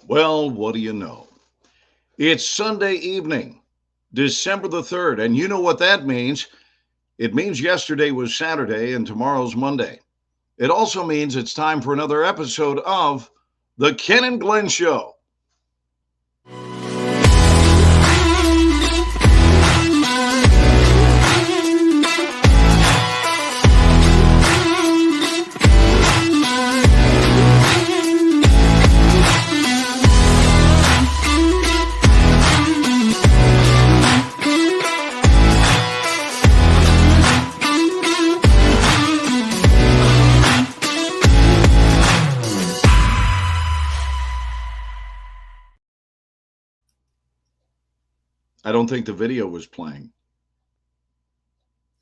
Well, what do you know? It's Sunday evening, December the 3rd, and you know what that means. It means yesterday was Saturday and tomorrow's Monday. It also means it's time for another episode of The Ken and Glenn Show. I don't think the video was playing.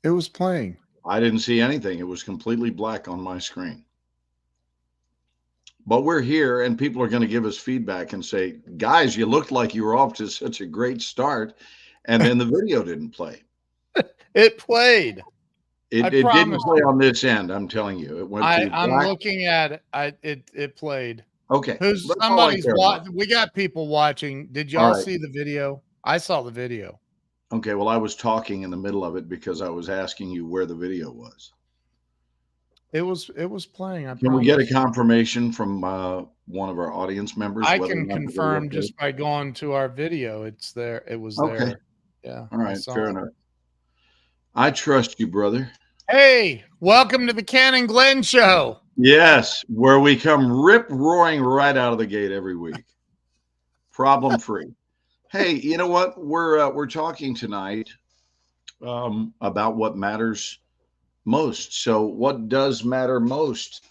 It was playing. I didn't see anything. It was completely black on my screen. But we're here, and people are going to give us feedback and say, guys, you looked like you were off to such a great start, and then the video didn't play. It played. It didn't play on this end. I'm telling you, it went. I'm looking at it. It played. Okay. Somebody's watching. We got people watching. Did y'all see the video? I saw the video. Okay. Well, I was talking in the middle of it because I was asking you where the video was. It was playing. Can we get a confirmation from one of our audience members? I can confirm just by going to our video. It's there. It was there. Yeah. All right. Fair enough. I trust you, brother. Hey, welcome to the Ken and Glenn Show. Yes, where we come rip-roaring right out of the gate every week. Problem-free. Hey, you know what? We're talking tonight about what matters most. So what does matter most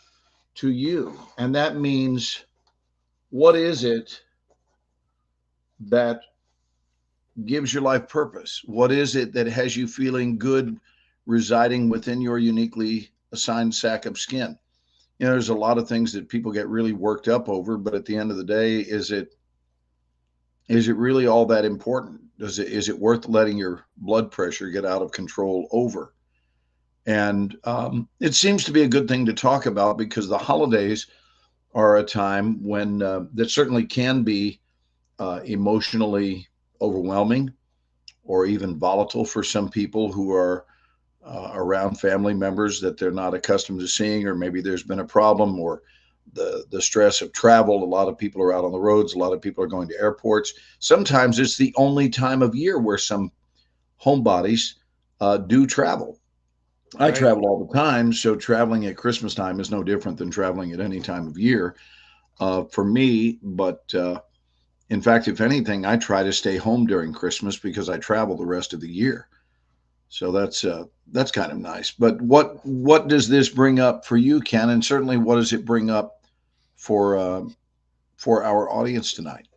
to you? And that means, what is it that gives your life purpose? What is it that has you feeling good residing within your uniquely assigned sack of skin? You know, there's a lot of things that people get really worked up over, but at the end of the day, is it really all that important? Is it worth letting your blood pressure get out of control over? And it seems to be a good thing to talk about, because the holidays are a time when that certainly can be emotionally overwhelming or even volatile for some people who are around family members that they're not accustomed to seeing, or maybe there's been a problem, or the stress of travel. A lot of people are out on the roads. A lot of people are going to airports. Sometimes it's the only time of year where some homebodies do travel. Right. I travel all the time, so traveling at Christmas time is no different than traveling at any time of year for me. But in fact, if anything, I try to stay home during Christmas because I travel the rest of the year. So that's kind of nice. But what does this bring up for you, Ken? And certainly, what does it bring up for our audience tonight?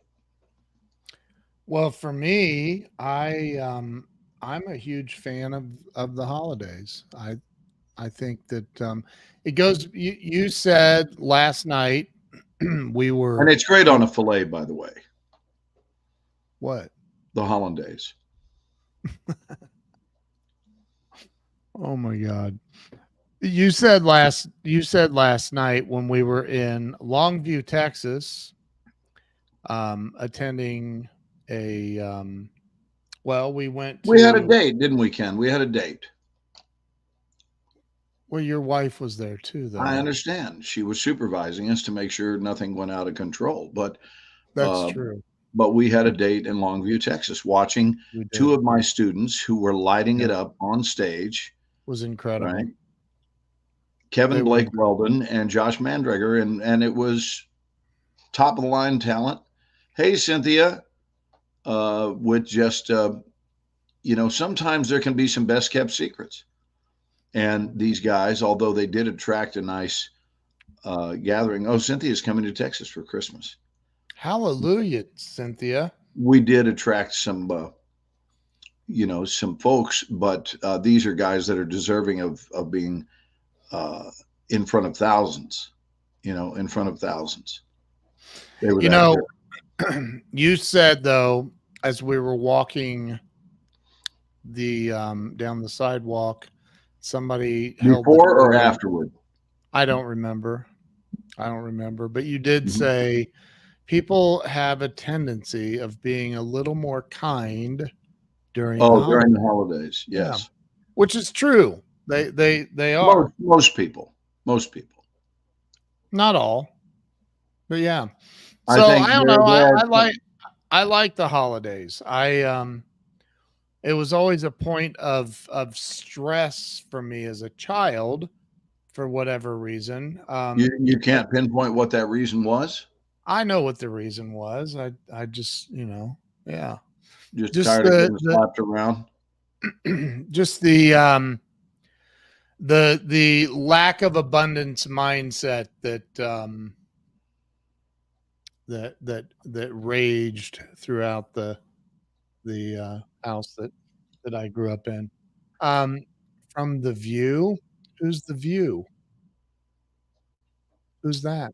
Well, for me, I'm a huge fan of the holidays. I think that it goes. You said last night we were, and it's great on a fillet, by the way. What? The hollandaise. Oh my God. You said last night when we were in Longview, Texas, attending a we had a date, didn't we, Ken? We had a date. Well, your wife was there too, though. I understand. She was supervising us to make sure nothing went out of control, but that's true. But we had a date in Longview, Texas, watching two of my students who were lighting it up on stage. It was incredible. Right? Kevin Blake Weldon and Josh Mandrager, and it was top of the line talent. Hey, Cynthia, with just, sometimes there can be some best kept secrets. And these guys, although they did attract a nice gathering. Oh, Cynthia's coming to Texas for Christmas. Hallelujah, Cynthia. We did attract some, some folks, but these are guys that are deserving of being in front of thousands, in front of thousands. You said, though, as we were walking the down the sidewalk, somebody before or afterward. I don't remember, but you did say people have a tendency of being a little more kind during the Oh, during holidays. the holidays, Yeah, yes. which is true. They are. Most people, most people. Not all, but yeah. I So think I don't know. there are I like the holidays. It was always a point of stress for me as a child for whatever reason. you can't pinpoint what that reason was. I know what the reason was. I just, yeah. Just Just tired of getting slapped around. just the lack of abundance mindset that raged throughout the house that I grew up in. Um, from The View, who's The View? Who's that?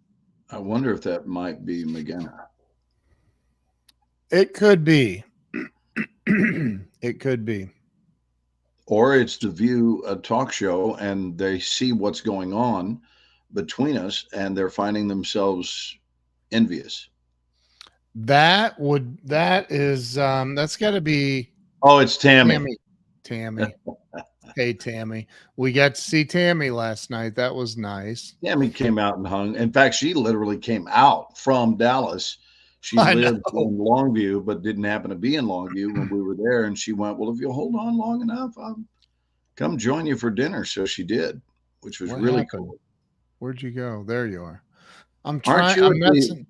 I wonder if that might be McGinnis. It could be. It could be. Or it's The View, a talk show, and they see what's going on between us, and they're finding themselves envious. That is that's got to be Oh, it's Tammy. Tammy. Hey Tammy, we got to see Tammy last night. That was nice. Tammy came out and hung. In fact, she literally came out from Dallas. She I lived know. in Longview, but didn't happen to be in Longview when we were there. And she went, "Well, if you'll hold on long enough, I'll come join you for dinner." So she did, which was What really happened? cool. Where'd you go? There you are. Aren't I'm you messing.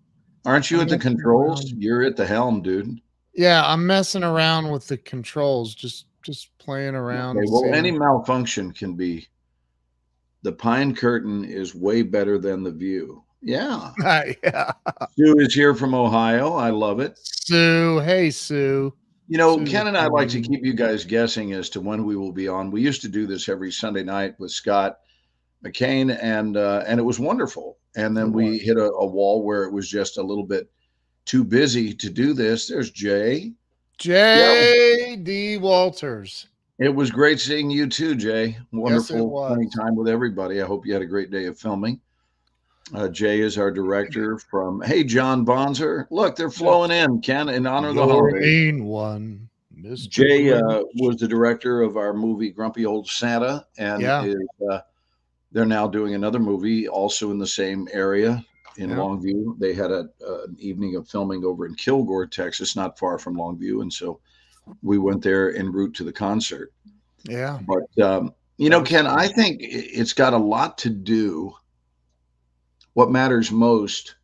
Aren't you I'm at the messing controls? around. You're at the helm, dude. Yeah, I'm messing around with the controls, just playing around. Okay, well, any Seeing. malfunction can be. The Pine Curtain is way better than the View. Yeah. Yeah. Sue is here from Ohio. I love it. Sue, hey Sue. Sue's Ken and I like to amazing. keep you guys guessing as to when we will be on. We used to do this every Sunday night with Scott McCain, and it was wonderful. And It then we was. hit a wall where it was just a little bit too busy to do this. There's Jay. Yeah, J.D. Walters. it was great seeing you too, Jay. Yes, it Wonderful was. spending time with everybody. I hope you had a great day of filming. Jay is our director from, hey, John Bonser. Look, they're flowing in, Ken, in honor of the You're a holidays. mean one, Mr. Jay Grinch. was the director of our movie Grumpy Old Santa, and Yeah. they're now doing another movie also in the same area in Yeah. Longview. They had an evening of filming over in Kilgore, Texas, not far from Longview, and so we went there en route to the concert. Yeah. But Ken, fun. I think it's got a lot to do. What matters most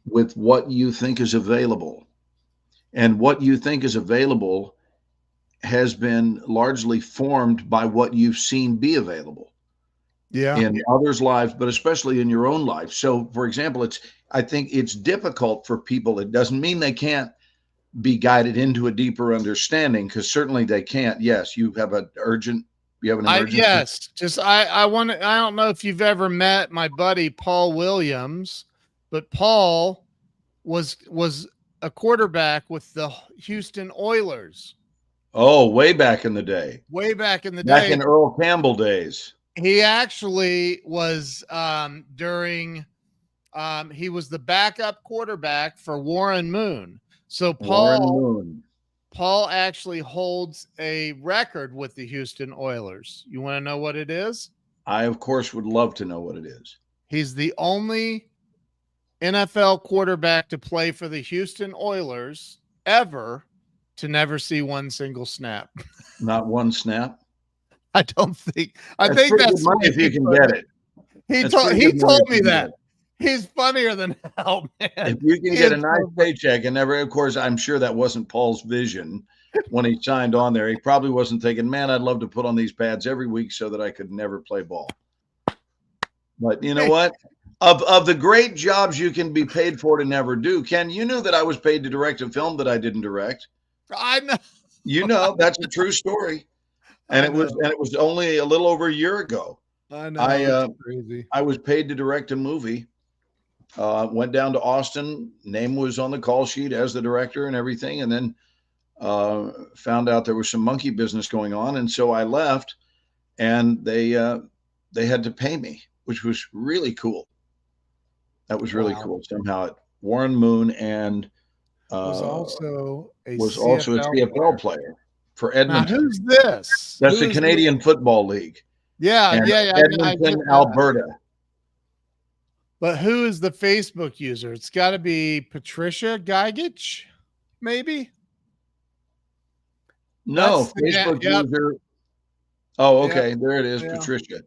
with what you think is available. And what you think is available has been largely formed by what you've seen be available Yeah. in others' lives, but especially in your own life. So, for example, I think it's difficult for people. It doesn't mean they can't be guided into a deeper understanding, because certainly they can't. Yes, you have an emergency. Yes. Just I don't know if you've ever met my buddy Paul Williams, but Paul was a quarterback with the Houston Oilers. Oh, way back in the day. Way back in the Back day. in Earl Campbell days. He actually was during he was the backup quarterback for Warren Moon. So Paul actually holds a record with the Houston Oilers. You want to know what it is? I, of course, would love to know what it is. He's the only NFL quarterback to play for the Houston Oilers ever to never see one single snap. Not one snap? I don't think. I think that's money if you can get it. He told me that. He's funnier than hell, man. If you can get a nice paycheck, and never, of course, I'm sure that wasn't Paul's vision when he signed on there. He probably wasn't thinking, man, I'd love to put on these pads every week so that I could never play ball. But you know what? Of the great jobs you can be paid for to never do, Ken, you knew that I was paid to direct a film that I didn't direct. I know. You know, that's a true story. And it was only a little over a year ago. I know. Crazy. I was paid to direct a movie. Went down to Austin. Name was on the call sheet as the director and everything, and then found out there was some monkey business going on, and so I left. And they had to pay me, which was really cool. That was really cool. Somehow Warren Moon, and Was uh, also a was also a CFL CFL player. player for Now, Edmonton. who's this? That's the Who's this? Canadian Football League. Yeah, And yeah, I get Edmonton, that. Alberta. But who is the Facebook user? It's got to be Patricia Gigich, maybe. No, Facebook user. Oh, okay. There it is, Patricia.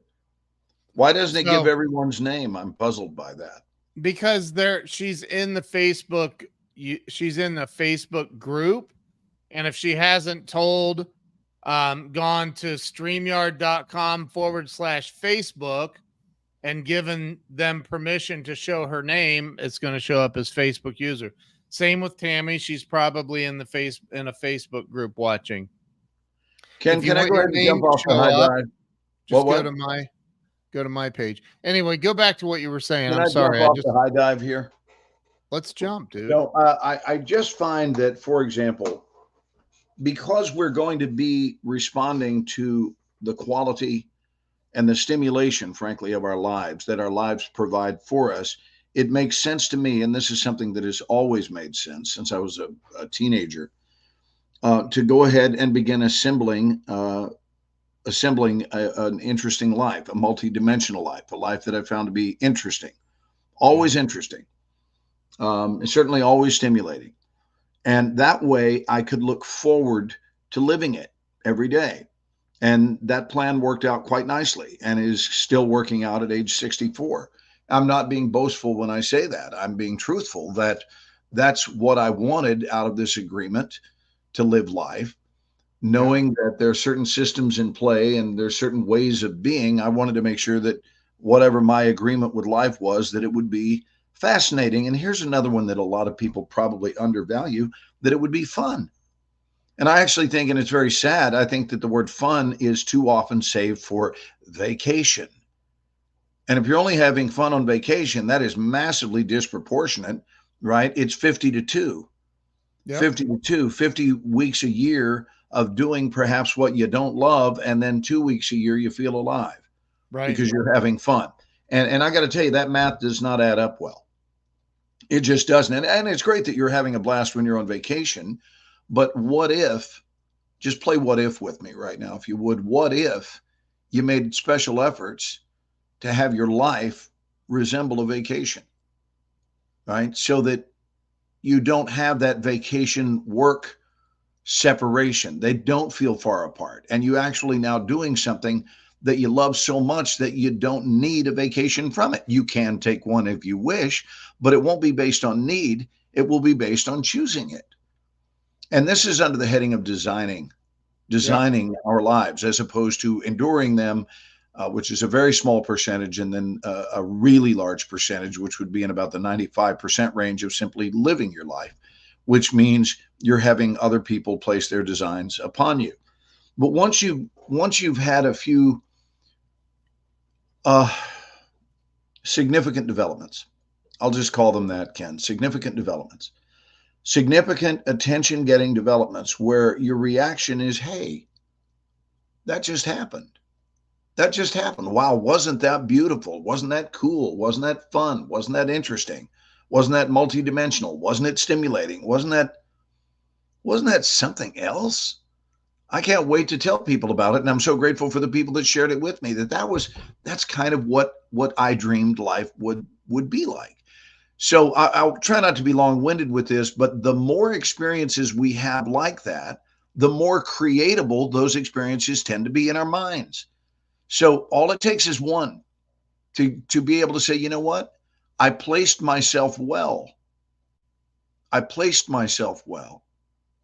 Why doesn't it give everyone's name? I'm puzzled by that. Because she's in the Facebook group, and if she hasn't gone to StreamYard.com/Facebook and given them permission to show her name, it's going to show up as Facebook user. Same with Tammy. She's probably in a Facebook group watching. Can I go ahead and jump off the high dive? Just go to my page. Anyway, go back to what you were saying. I'm sorry. Jump off the high dive here? Let's jump, dude. No, I just find that, for example, because we're going to be responding to the quality and the stimulation, frankly, of our lives that our lives provide for us, it makes sense to me, and this is something that has always made sense since I was a teenager, to go ahead and begin assembling an interesting life, a multidimensional life, a life that I found to be interesting, always interesting, and certainly always stimulating. And that way I could look forward to living it every day. And that plan worked out quite nicely and is still working out at age 64. I'm not being boastful when I say that. I'm being truthful that that's what I wanted out of this agreement to live life, knowing that there are certain systems in play and there's certain ways of being. I wanted to make sure that whatever my agreement with life was, that it would be fascinating. And here's another one that a lot of people probably undervalue, that it would be fun. And I actually think, and it's very sad, I think that the word fun is too often saved for vacation. And if you're only having fun on vacation, that is massively disproportionate, right? It's 50 to 2. Yep. 50 to 2, 50 weeks a year of doing perhaps what you don't love, and then 2 weeks a year you feel alive, right? Because you're having fun. And I got to tell you, that math does not add up well. It just doesn't. And it's great that you're having a blast when you're on vacation, but what if, just play what if with me right now, if you would, what if you made special efforts to have your life resemble a vacation, right? So that you don't have that vacation work separation. They don't feel far apart. And you actually now doing something that you love so much that you don't need a vacation from it. You can take one if you wish, but it won't be based on need. It will be based on choosing it. And this is under the heading of designing our lives, as opposed to enduring them, which is a very small percentage, and then a really large percentage, which would be in about the 95% range of simply living your life, which means you're having other people place their designs upon you. But once you've had a few significant developments, I'll just call them that, Ken, significant developments, significant attention-getting developments where your reaction is, hey, that just happened. That just happened. Wow, wasn't that beautiful? Wasn't that cool? Wasn't that fun? Wasn't that interesting? Wasn't that multidimensional? Wasn't it stimulating? Wasn't that something else? I can't wait to tell people about it. And I'm so grateful for the people that shared it with me, that's kind of what I dreamed life would be like. So I'll try not to be long-winded with this, but the more experiences we have like that, the more creatable those experiences tend to be in our minds. So all it takes is one to be able to say, you know what? I placed myself well.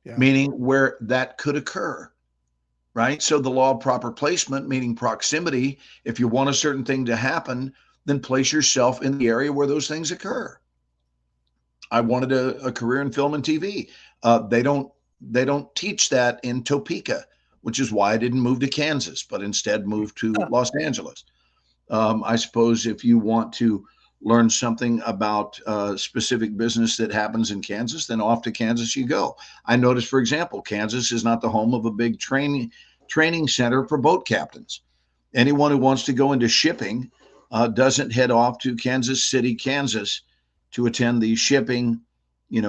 Meaning where that could occur, right? So the law of proper placement, meaning proximity, if you want a certain thing to happen, then place yourself in the area where those things occur. I wanted a career in film and TV. They don't teach that in Topeka, which is why I didn't move to Kansas, but instead moved to Los Angeles. I suppose if you want to learn something about a specific business that happens in Kansas, then off to Kansas you go. I noticed, for example, Kansas is not the home of a big training center for boat captains. Anyone who wants to go into shipping doesn't head off to Kansas City, Kansas, to attend the shipping,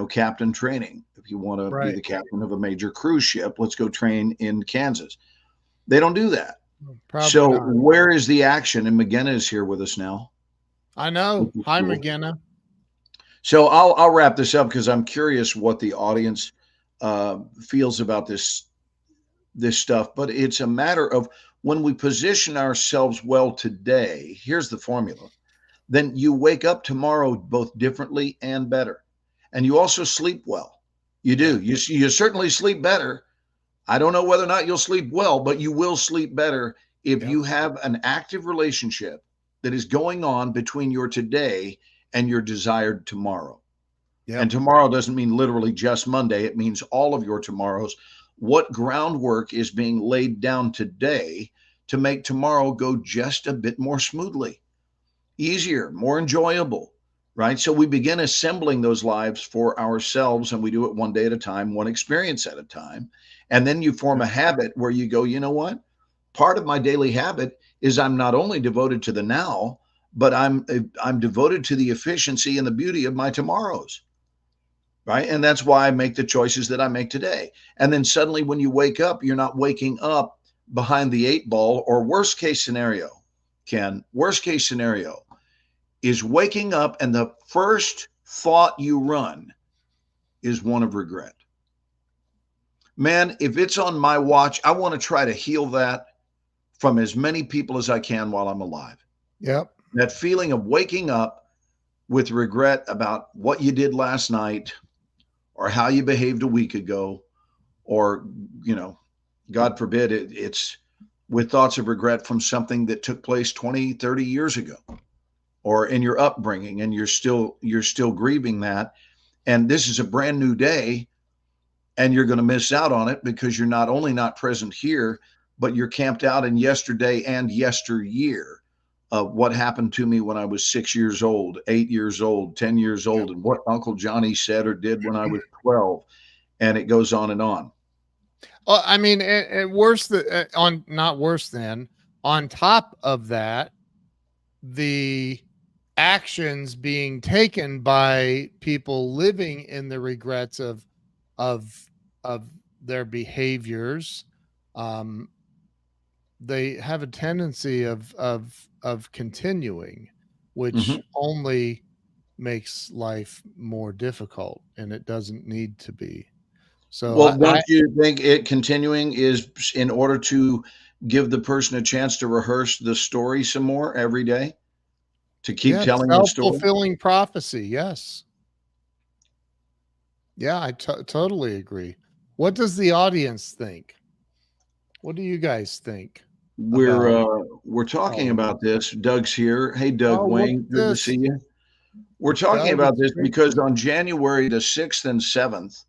captain training. If you want to be the captain of a major cruise ship, let's go train in Kansas. They don't do that. Probably so not. Where is the action? And McGinna is here with us now. I know. Hi, cool. McGinna. So I'll wrap this up because I'm curious what the audience feels about this stuff. But it's a matter of when we position ourselves well today, here's the formula. Then you wake up tomorrow both differently and better. And you also sleep well. You do. You certainly sleep better. I don't know whether or not you'll sleep well, but you will sleep better if you have an active relationship that is going on between your today and your desired tomorrow. Yep. And tomorrow doesn't mean literally just Monday. It means all of your tomorrows. What groundwork is being laid down today to make tomorrow go just a bit more smoothly, easier, more enjoyable, right? So we begin assembling those lives for ourselves, and we do it one day at a time, one experience at a time. And then you form a habit where you go, you know what? Part of my daily habit is I'm not only devoted to the now, but I'm devoted to the efficiency and the beauty of my tomorrows, right? And that's why I make the choices that I make today. And then suddenly when you wake up, you're not waking up behind the 8 ball, or worst case scenario, Ken, worst case scenario is waking up and the first thought you run is one of regret. Man, if it's on my watch, I want to try to heal that from as many people as I can while I'm alive. Yep. That feeling of waking up with regret about what you did last night or how you behaved a week ago, or, God forbid, it's with thoughts of regret from something that took place 20, 30 years ago, or in your upbringing, and you're still grieving that. And this is a brand new day, and you're going to miss out on it because you're not only not present here, but you're camped out in yesterday and yesteryear of what happened to me when I was 6 years old, 8 years old, 10 years old, and what Uncle Johnny said or did when I was 12. And it goes on and on. Well, I mean, not worse than, on top of that, the actions being taken by people living in the regrets of their behaviors, they have a tendency of continuing, which only makes life more difficult, and it doesn't need to be. So, well, don't you think it continuing is in order to give the person a chance to rehearse the story some more every day, to keep telling the story? Self-fulfilling prophecy. Yes. Yeah, I totally agree. What does the audience think? What do you guys think? We're talking about this. Doug's here. Hey, Doug Wing, good to see you. We're talking about this because on January the 6th and 7th,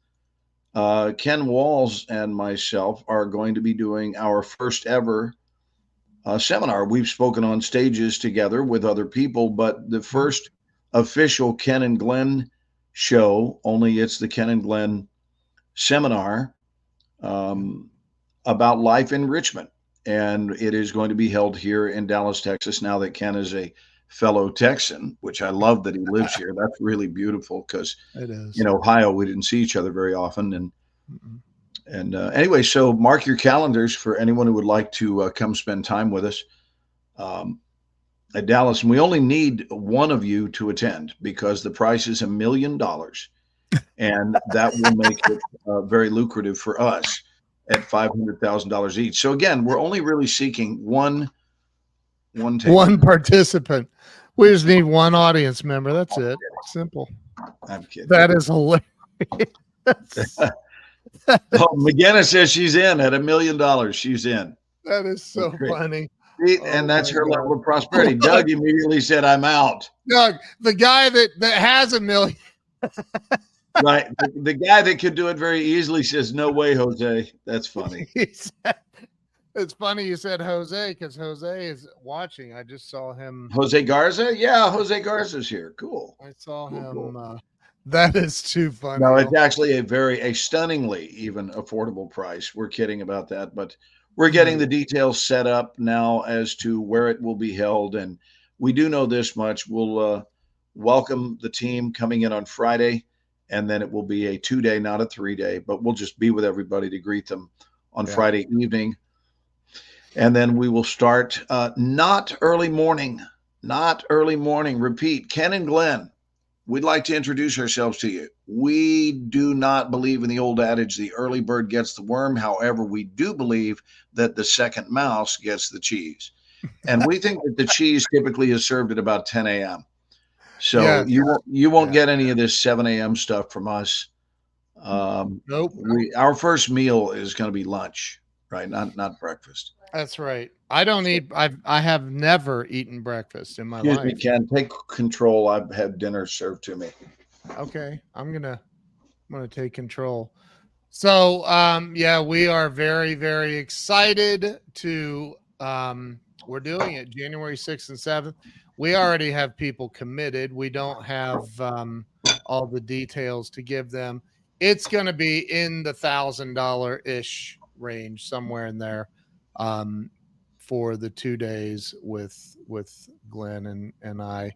Ken Walls and myself are going to be doing our first ever seminar. We've spoken on stages together with other people, but the first official Ken and Glenn show, only it's the Ken and Glenn seminar about life enrichment. And it is going to be held here in Dallas, Texas, now that Ken is a fellow Texan, which I love that he lives here. That's really beautiful because in Ohio, we didn't see each other very often. And anyway, so mark your calendars for anyone who would like to come spend time with us at Dallas. And we only need one of you to attend because the price is $1 million. And that will make it very lucrative for us at $500,000 each. So again, we're only really seeking one participant. We just need one audience member. That's it. Simple. I'm kidding. That is hilarious. McGinnis says she's in at $1 million. She's in. That is so funny. And that's her level of prosperity. Doug immediately said, I'm out. Doug, the guy that has $1 million. Right. The guy that could do it very easily says, no way, Jose. That's funny. It's funny you said Jose because Jose is watching. I just saw him. Jose Garza? Yeah, Jose Garza's here. Cool. I saw him. Cool. That is too funny. No, it's actually a stunningly even affordable price. We're kidding about that, but we're getting the details set up now as to where it will be held. And we do know this much. We'll welcome the team coming in on Friday, and then it will be a 2-day, not a 3-day, but we'll just be with everybody to greet them on Friday evening. And then we will start not early morning. Repeat, Ken and Glenn, we'd like to introduce ourselves to you. We do not believe in the old adage, the early bird gets the worm. However, we do believe that the second mouse gets the cheese. And we think that the cheese typically is served at about 10 a.m. So you won't get any of this 7 a.m. stuff from us. Nope. Our first meal is going to be lunch, right? Not breakfast. That's right. I don't eat. I have never eaten breakfast in my life. Excuse me, Ken. Take control. I've had dinner served to me. Okay, I'm gonna take control. So, we are very, very excited to. We're doing it January 6th and 7th. We already have people committed. We don't have all the details to give them. It's going to be in the $1,000-ish range, somewhere in there. For the 2 days with Glenn and I,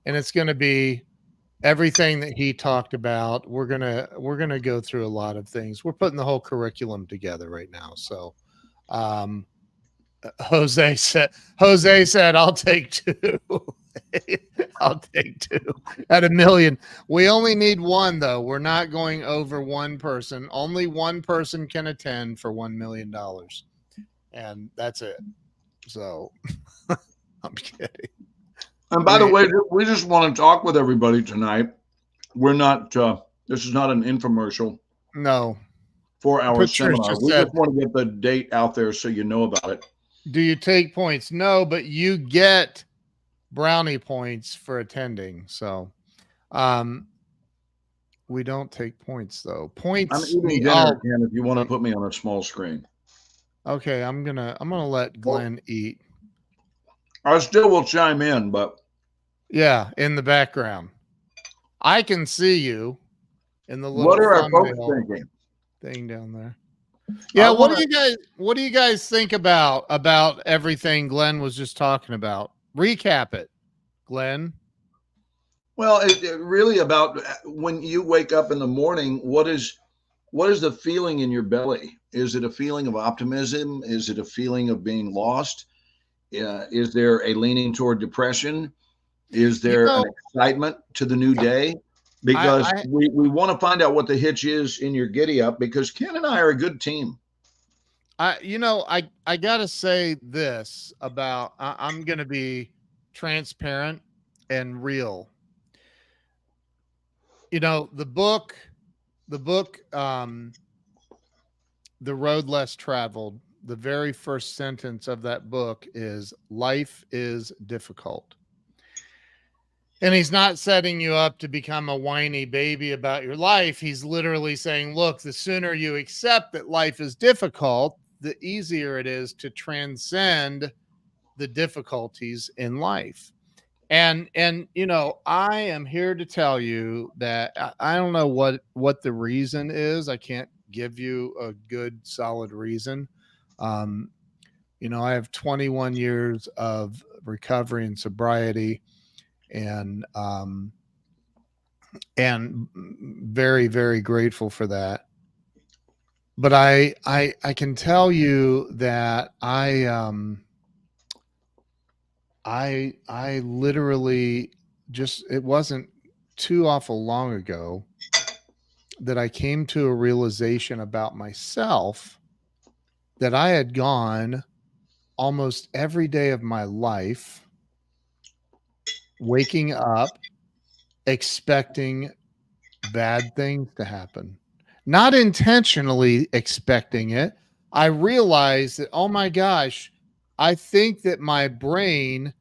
and it's going to be everything that he talked about. We're gonna go through a lot of things. We're putting the whole curriculum together right now. So, Jose said, "I'll take 2." I'll take 2 at $1 million. We only need 1 though. We're not going over 1 person. Only 1 person can attend for $1 million. And that's it. So I'm kidding. And by the way, we just want to talk with everybody tonight. We're not, this is not an infomercial. No. For our seminar. We just want to get the date out there so you know about it. Do you take points? No, but you get brownie points for attending. So we don't take points though. Points. I'm eating dinner, Ken, if you want to put me on a small screen. Okay, I'm gonna let Glenn eat. I still will chime in, but yeah, in the background, I can see you in the little. What are our folks thinking? Thing down there. Yeah, what do you guys think about everything Glenn was just talking about? Recap it, Glenn. Well, it really about when you wake up in the morning. What is the feeling in your belly? Is it a feeling of optimism? Is it a feeling of being lost? Is there a leaning toward depression? Is there an excitement to the new day? Because we want to find out what the hitch is in your giddy up, because Ken and I are a good team. I got to say this about, I'm going to be transparent and real. The book, The Road Less Traveled, the very first sentence of that book is, life is difficult. And he's not setting you up to become a whiny baby about your life. He's literally saying, look, the sooner you accept that life is difficult, the easier it is to transcend the difficulties in life. And I am here to tell you that I don't know what the reason is. I can't give you a good, solid reason. I have 21 years of recovery and sobriety, and very, very grateful for that. But I can tell you that I literally it wasn't too awful long ago that I came to a realization about myself that I had gone almost every day of my life waking up expecting bad things to happen, not intentionally expecting it. I realized that, oh my gosh, I think that my brain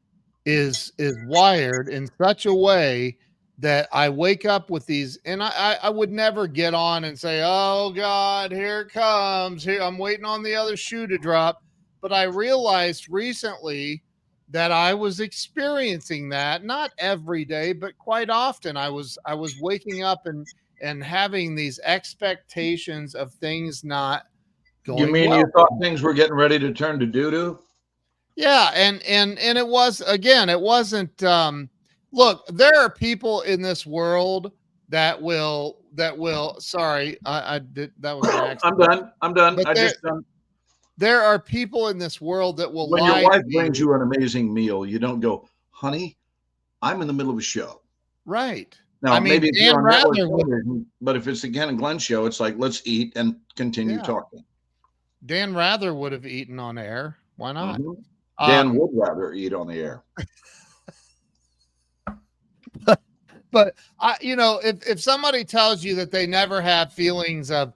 is wired in such a way that I wake up with these, and I would never get on and say, oh God, here it comes. Here, I'm waiting on the other shoe to drop. But I realized recently that I was experiencing that, not every day, but quite often. I was waking up and having these expectations of things not going well. You mean you thought things were getting ready to turn to doo-doo? Yeah, and it was, again, it wasn't look, there are people in this world that will sorry, I did that was an I'm accident. done. I'm done. But I there just done. there are people in this world that will When your lie to wife brings you. you an amazing meal, you don't go, honey, I'm in the middle of a show. Right. Now, I maybe mean, if you're Dan on network Rather would television, but if it's the Ken and Glenn show, it's like, let's eat and continue yeah, talking. Dan Rather would have eaten on air. Why not? Mhm. Dan Um, would rather eat on the air. but if somebody tells you that they never have feelings of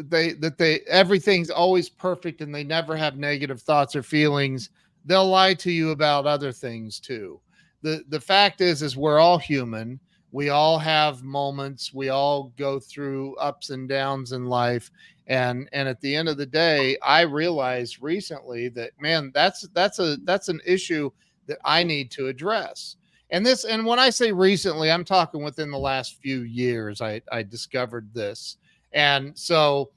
they everything's always perfect and they never have negative thoughts or feelings, they'll lie to you about other things too. The fact is we're all human. We all have moments. We all go through ups and downs in life. And at the end of the day, I realized recently that, man, that's an issue that I need to address. And when I say recently, I'm talking within the last few years. I discovered this. And so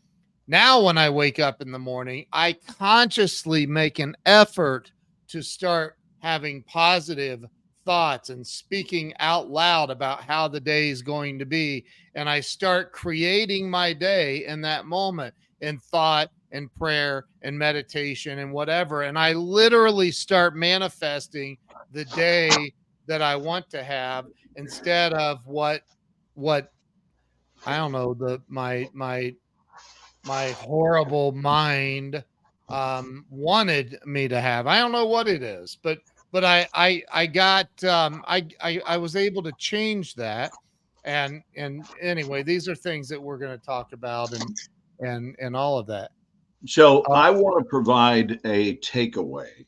now when I wake up in the morning, I consciously make an effort to start having positive thoughts and speaking out loud about how the day is going to be. And I start creating my day in that moment in thought and prayer and meditation and whatever. And I literally start manifesting the day that I want to have instead of what I don't know, my horrible mind wanted me to have. I don't know what it is, but I got I was able to change that. And anyway, these are things that we're going to talk about and all of that. So Uh, I want to provide a takeaway.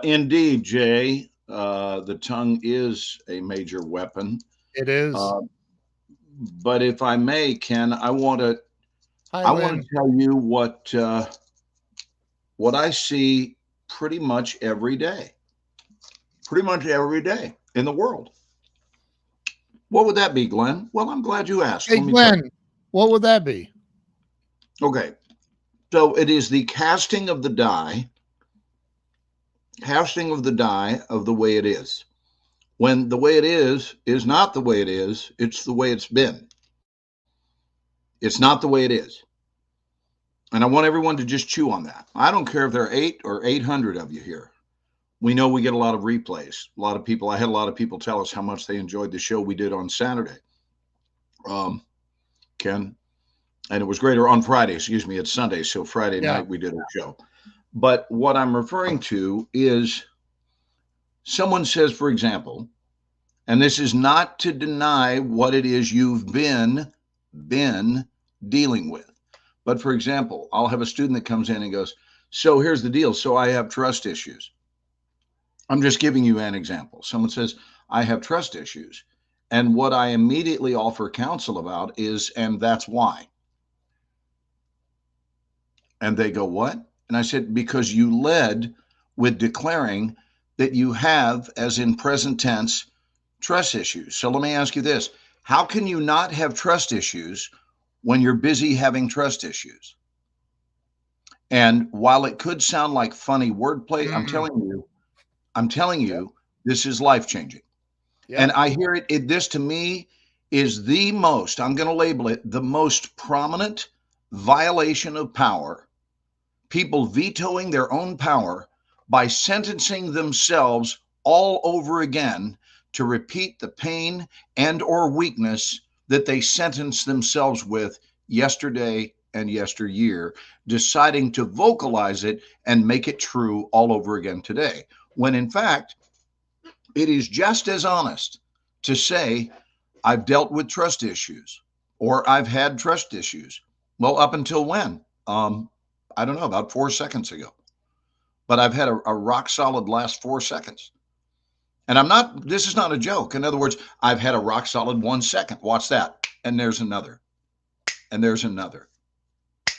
Indeed, Jay, the tongue is a major weapon. it is. Uh, but if I may, Ken, Hi, I want Lynn. to tell you what I see pretty much every day, in the world. What would that be, Glenn? Well, I'm glad you asked. Hey, Let me tell Glenn, what would that be? you. Okay. So it is the casting of the die of the way it is. When the way it is not the way it is, it's the way it's been. It's not the way it is. And I want everyone to just chew on that. I don't care if there are 800 of you here. We know we get a lot of replays. I had a lot of people tell us how much they enjoyed the show we did on Saturday. Ken, and it was great, or on Friday, excuse me, it's Sunday. So Friday Yeah. night we did a show. But what I'm referring to is someone says, for example, and this is not to deny what it is you've been dealing with. But for example, I'll have a student that comes in and goes, so here's the deal. So I have trust issues. I'm just giving you an example. Someone says, I have trust issues. And what I immediately offer counsel about is, and that's why. And they go, what? And I said, because you led with declaring that you have, as in present tense, trust issues. So let me ask you this. How can you not have trust issues when you're busy having trust issues? And while it could sound like funny wordplay, I'm telling you, this is life changing. Yep. And I hear it. This to me is the most, I'm going to label it the most prominent violation of power. People vetoing their own power by sentencing themselves all over again to repeat the pain and or weakness that they sentenced themselves with yesterday and yesteryear, deciding to vocalize it and make it true all over again today. When in fact, it is just as honest to say, I've dealt with trust issues or I've had trust issues. Well, up until when? I don't know, about 4 seconds ago. But I've had a rock solid last 4 seconds. And this is not a joke. In other words, I've had a rock solid 1 second. Watch that. And there's another. And there's another.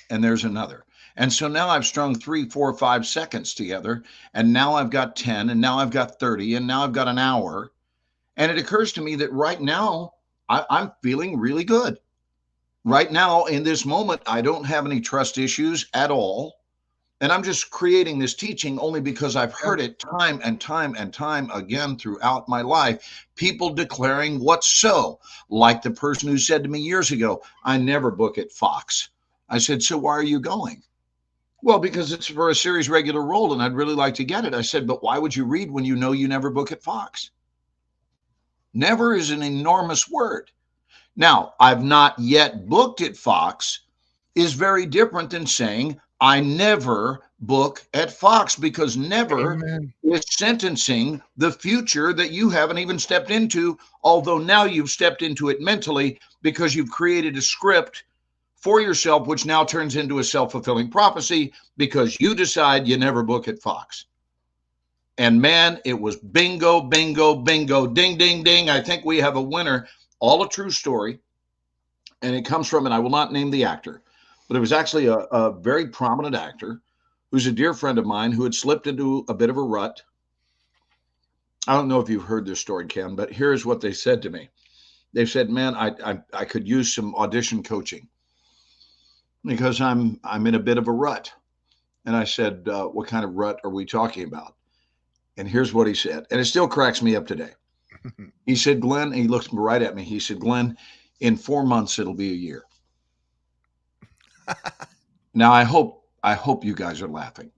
And there's another. And so now I've strung 3, 4, 5 seconds together. And now I've got 10. And now I've got 30. And now I've got an hour. And it occurs to me that right now I'm feeling really good. Right now, in this moment, I don't have any trust issues at all. And I'm just creating this teaching only because I've Yep. heard it time and time and time again throughout my life. People declaring what's so, like the person who said to me years ago, I never book at Fox. I said, so why are you going? Well, because it's for a series regular role and I'd really like to get it. I said, but why would you read when you know you never book at Fox? Never is an enormous word. Now, I've not yet booked at Fox is very different than saying I never book at Fox, because never Amen. is sentencing the future that you haven't even stepped into, although now you've stepped into it mentally because you've created a script for yourself, which now turns into a self-fulfilling prophecy because you decide you never book at Fox. And man, it was bingo, bingo, bingo, ding, ding, ding. I think we have a winner. All a true story. And it comes from, and I will not name the actor, but it was actually a very prominent actor who's a dear friend of mine who had slipped into a bit of a rut. I don't know if you've heard this story, Ken, but here's what they said to me. They said, man, I could use some audition coaching because I'm in a bit of a rut. And I said, what kind of rut are we talking about? And here's what he said. And it still cracks me up today. He said, Glenn, and he looked right at me. He said, Glenn, in 4 months, it'll be a year. Now, I hope you guys are laughing.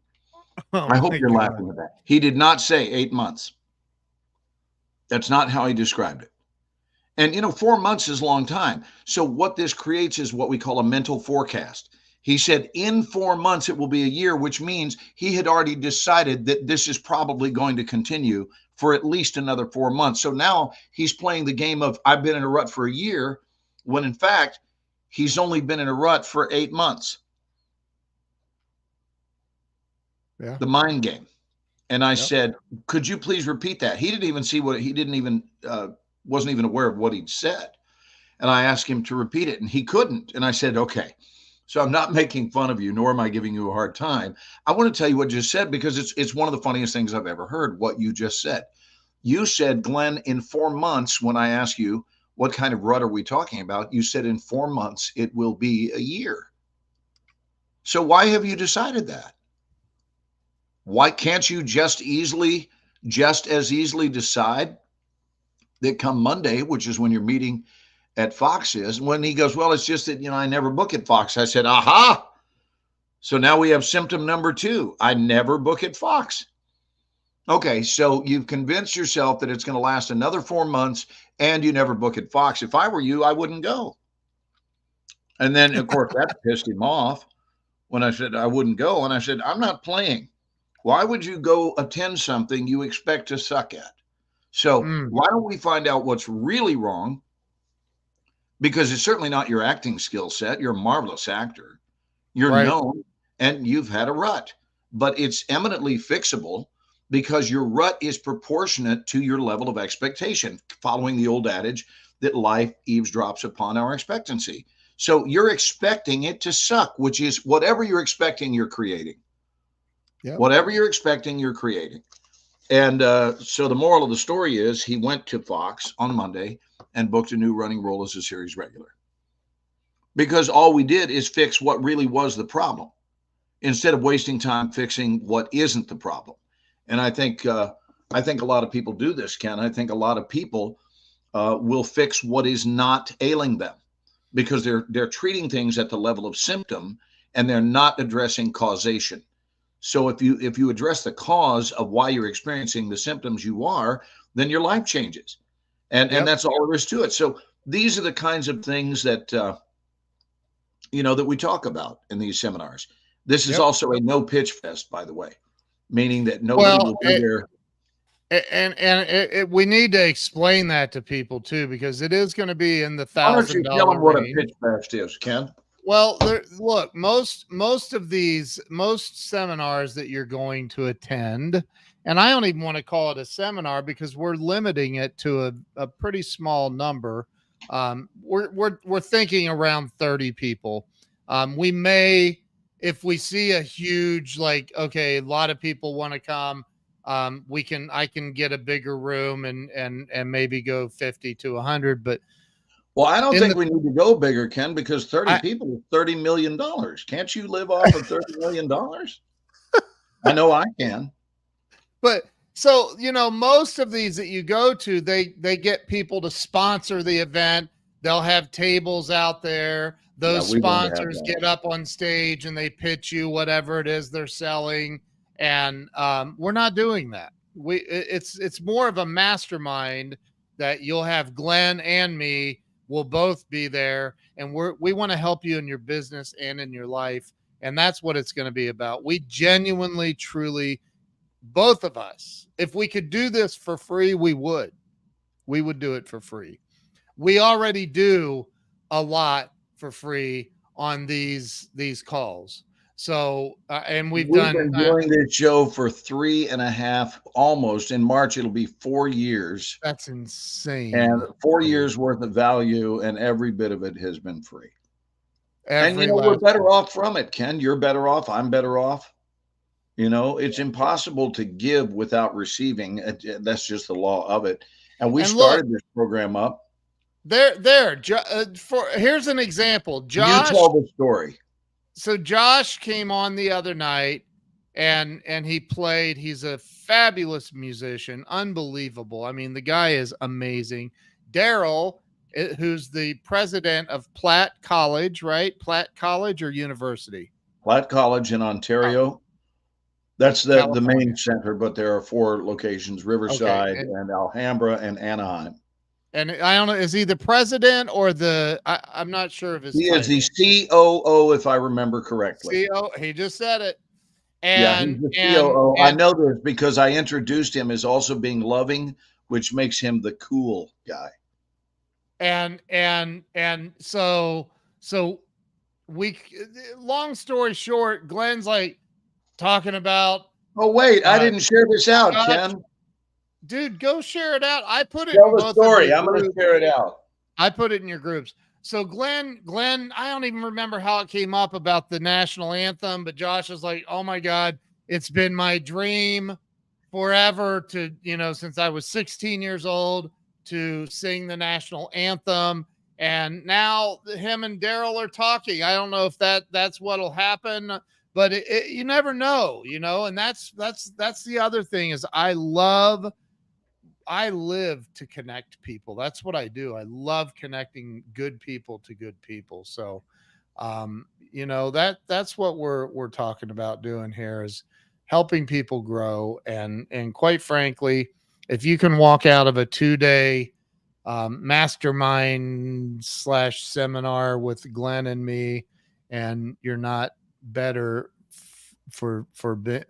Oh, I hope my you're God. laughing at that. He did not say 8 months. That's not how he described it. And, 4 months is a long time. So what this creates is what we call a mental forecast. He said in 4 months, it will be a year, which means he had already decided that this is probably going to continue for at least another 4 months. So now he's playing the game of I've been in a rut for a year, when in fact, he's only been in a rut for 8 months. Yeah. The mind game. And I said, could you please repeat that? He didn't even see what he didn't even, wasn't even aware of what he'd said. And I asked him to repeat it and he couldn't. And I said, okay, so I'm not making fun of you, nor am I giving you a hard time. I want to tell you what you just said because it's one of the funniest things I've ever heard, what you just said. You said, Glenn, in 4 months, when I asked you, what kind of rut are we talking about? You said in 4 months, it will be a year. So why have you decided that? Why can't you just as easily decide that come Monday, which is when your meeting at Fox is, when he goes, well, it's just that, I never book at Fox. I said, aha. So now we have symptom number 2. I never book at Fox. Okay, so you've convinced yourself that it's going to last another 4 months and you never book at Fox. If I were you, I wouldn't go. And then, of course, that pissed him off when I said I wouldn't go. And I said, I'm not playing. Why would you go attend something you expect to suck at? So why don't we find out what's really wrong? Because it's certainly not your acting skill set. You're a marvelous actor. You're known and you've had a rut, but it's eminently fixable because your rut is proportionate to your level of expectation, following the old adage that life eavesdrops upon our expectancy. So you're expecting it to suck, which is whatever you're expecting, you're creating. Yep. Whatever you're expecting, you're creating. And so the moral of the story is he went to Fox on Monday and booked a new running role as a series regular. Because all we did is fix what really was the problem instead of wasting time fixing what isn't the problem. And I think a lot of people do this, Ken. I think a lot of people will fix what is not ailing them because they're treating things at the level of symptom and they're not addressing causation. So if you address the cause of why you're experiencing the symptoms you are, then your life changes. And that's all there is to it. So these are the kinds of things that, that we talk about in these seminars. This is also a no pitch fest, by the way, meaning that nobody will be there. And we need to explain that to people too, because it is going to be in the $1,000 Why don't you tell them what a range. pitch fest is, Ken? Well, look, most seminars that you're going to attend, and I don't even want to call it a seminar because we're limiting it to a pretty small number. We're thinking around 30 people. We may, if we see a huge, a lot of people want to come, I can get a bigger room and maybe go 50 to 100, but well, I don't think we need to go bigger, Ken, because 30 people is $30 million. Can't you live off of $30 million? I know I can. But so, most of these that you go to, they get people to sponsor the event. They'll have tables out there. Yeah, Those we want to have sponsors that. get up on stage and they pitch you whatever it is they're selling. And we're not doing that. It's more of a mastermind that you'll have Glenn and me will both be there, and we want to help you in your business and in your life, and that's what it's going to be about. We genuinely, truly, both of us, if we could do this for free, we would do it for free. We already do a lot for free on these calls. So and we've We've done been doing this show for 3.5, almost in March, it'll be 4 years. That's insane. And 4 years worth of value, and every bit of it has been free. And Every we're last better off from it, Ken. You're better off. I'm better off. It's impossible to give without receiving. That's just the law of it. And we And started look, this program up. Here's an example. You Josh, tell the story. so Josh came on the other night and he played. He's a fabulous musician, unbelievable. I mean, the guy is amazing. Daryl, who's the president of Platt College, right? Platt College or University? Platt College in Ontario. That's the California. main center, but there are 4 locations: Riverside and Alhambra and Anaheim. And I don't know, is he the president or I'm not sure of his He title. is the COO, if I remember correctly. COO, he just said it. He's the COO. I know this because I introduced him as also being loving, which makes him the cool guy. And so long story short, Glenn's like talking about. Oh wait, I didn't share this out, Ken. Dude, go share it out. I put it. Tell the story. I'm going to share it out. I put it in your groups. So Glenn, I don't even remember how it came up about the national anthem, but Josh was like, "Oh my God, it's been my dream forever to, since I was 16 years old to sing the national anthem." And now him and Daryl are talking. I don't know if that's what'll happen, but you never know, and that's the other thing is I live to connect people. That's what I do. I love connecting good people to good people. So, that's what we're talking about doing here is helping people grow. And quite frankly, if you can walk out of a 2-day mastermind / seminar with Glenn and me, and you're not better for